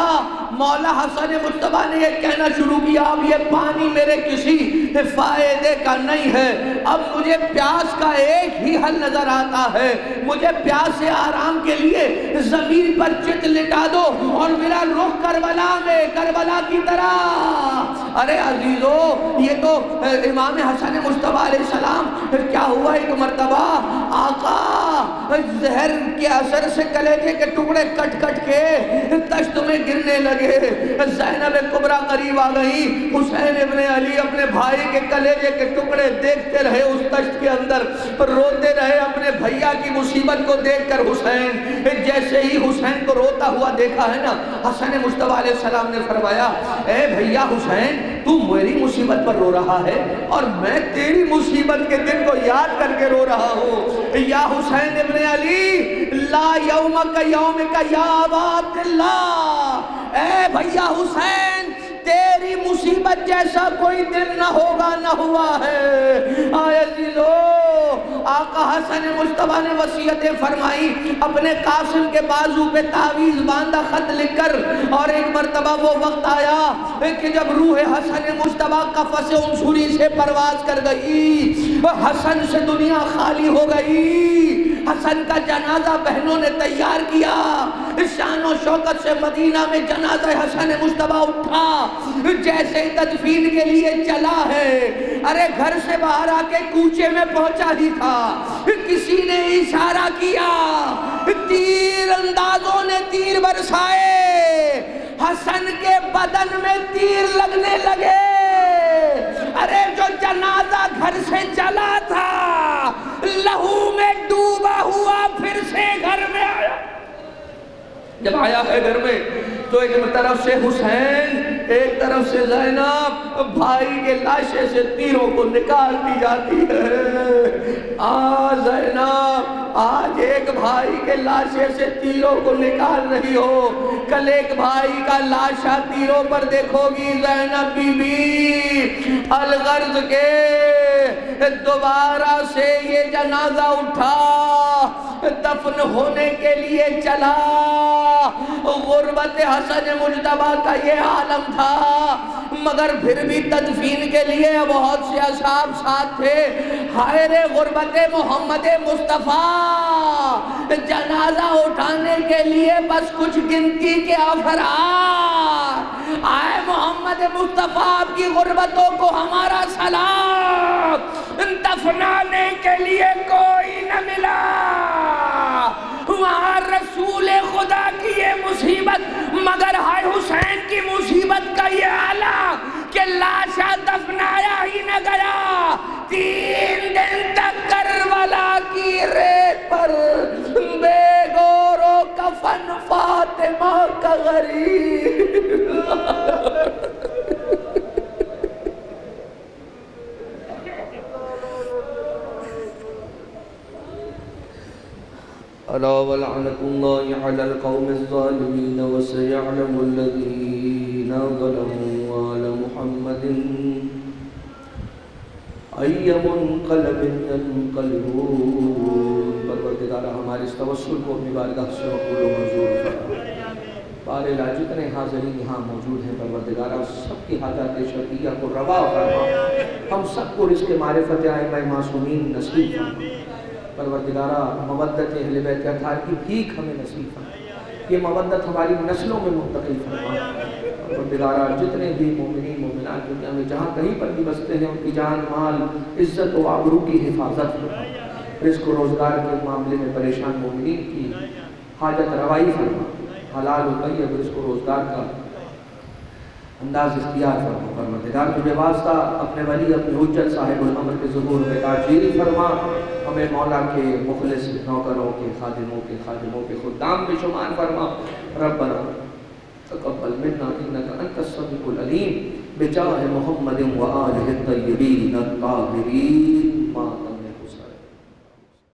مولا حسن مجتبیٰ نے یہ کہنا شروع کیا اب یہ پانی میرے کسی فائدے کا نہیں ہے، اب مجھے پیاس کا ایک ہی حل نظر آتا ہے، مجھے پیاس سے آرام کے لیے زمین پر چت لٹا دو اور میرا رخ کربلا میں، کربلا کی طرح۔ ارے عزیزو یہ تو امام حسن مجتبیٰ علیہ السلام کیا ہوا، ایک مرتبہ آقا زہر کے اثر سے کلیجے کے ٹکڑے کٹ کٹ کے تشت میں گرنے لگے۔ زینب کبریٰ قریب آ گئی، حسین ابن علی اپنے بھائی کے کلیجے کے ٹکڑے دیکھتے رہے اس تشت کے اندر، روتے رہے اپنے بھیا کی مصیبت کو دیکھ کر۔ حسین جیسے ہی حسین کو روتا ہوا دیکھا ہے نا، حسن مجتبیٰ علیہ السلام نے فرمایا اے بھیا حسین تو میری مصیبت پر رو رہا ہے اور میں تیری مصیبت کے دن کو یاد کر کے رو رہا ہوں۔ یا حسین ابن علی لا یومک یومک یا ابا عبداللہ، اے بھیا حسین تیری مصیبت جیسا کوئی دن نہ ہوگا نہ ہوا ہے۔ آئے عزیزو آقا حسن مجتبیٰ نے وصیتیں فرمائی، اپنے قاسم کے بازو پہ تعویذ باندھا خط لکھ کر، اور ایک مرتبہ وہ وقت آیا کہ جب روح حسن مجتبیٰ قفس عنصری سے پرواز کر گئی، حسن سے دنیا خالی ہو گئی، حسن کا جنازہ بہنوں نے تیار کیا، شان و شوکت سے مدینہ میں جنازہ حسن مجتبیٰ اٹھا، جیسے تدفین کے لیے چلا ہے، ارے گھر سے باہر آ کے کوچے میں پہنچا ہی تھا، کسی نے اشارہ کیا، تیر اندازوں نے تیر برسائے، حسن کے بدن میں تیر لگنے لگے۔ ارے جو جنازہ گھر سے چلا تھا لہو میں ڈوبا ہوا پھر سے گھر میں آیا۔ جب آیا ہے گھر میں تو ایک طرف سے حسین، ایک طرف سے زینب، بھائی کے لاشے سے تیروں کو نکالتی جاتی ہے۔ زینب آج ایک بھائی کے لاشے سے تیروں کو نکال رہی ہو، کل ایک بھائی کا لاشا تیروں پر دیکھو گی زینب بی بی۔ الغرض کے دوبارہ سے یہ جنازہ اٹھا، دفن ہونے کے لیے چلا۔ غربت حسن مجتبیٰ کا یہ عالم تھا، مگر پھر بھی تدفین کے لیے بہت سے اصحاب ساتھ تھے۔ ہائے رے غربت محمد مصطفیٰ، جنازہ اٹھانے کے لیے بس کچھ گنتی کے افراد۔ آئے محمد مصطفیٰ آپ کی غربتوں کو ہمارا سلام، دفنانے کے لیے کوئی نہ ملا۔ وہاں رسول خدا کی یہ مصیبت، مگر ہائے حسین کی مصیبت کا یہ عالم کہ لاشا دفنایا ہی نہ گیا۔ 3 دن تک کربلا کی ریت پر بے گور و کفن فاطمہ کا غریب۔ ألا ولعنة الله على القوم الظالمين وسيعلم الذين ظلموا على محمد أي منقلب ينقلبون. پروردگارہ ہمارے اس توسل کو اپنی بارگاہ سے قبول و منظور فرما. باراللہ جتنے حاضرین یہاں موجود ہیں پروردگارہ سب کی حاجات شرعیہ کو روا فرما. ہم سب کو رزق معرفت ائمہ معصومین نصیب فرما. پروردگارہ مودت اہل بیت اطہار کی بھیک ہمیں نصیب فرما. یہ مودت ہماری نسلوں میں منتقل فرما. پروردگارہ جتنے بھی مومنین مومنات دنیا میں جہاں کہیں پر بھی بستے ہیں ان کی جان مال عزت و آبرو کی حفاظت فرما. رزق و روزگار کے معاملے میں پریشان مومنین کی حاجت روائی فرما. حلال و طیب رزق و روزگار کا انداز اختیار فرما. پروردگار تجھے واسطہ اپنے ولی اپنے حجت صاحب الامر کے ظہور میں تاجیری فرما. ہمیں مولا کے مخلص نوکروں کے خادموں کے خدام میں شمار فرما. ربنا تقبل منا انك انت السميع العليم بجاه محمد وآله الطيبين الطاهرين.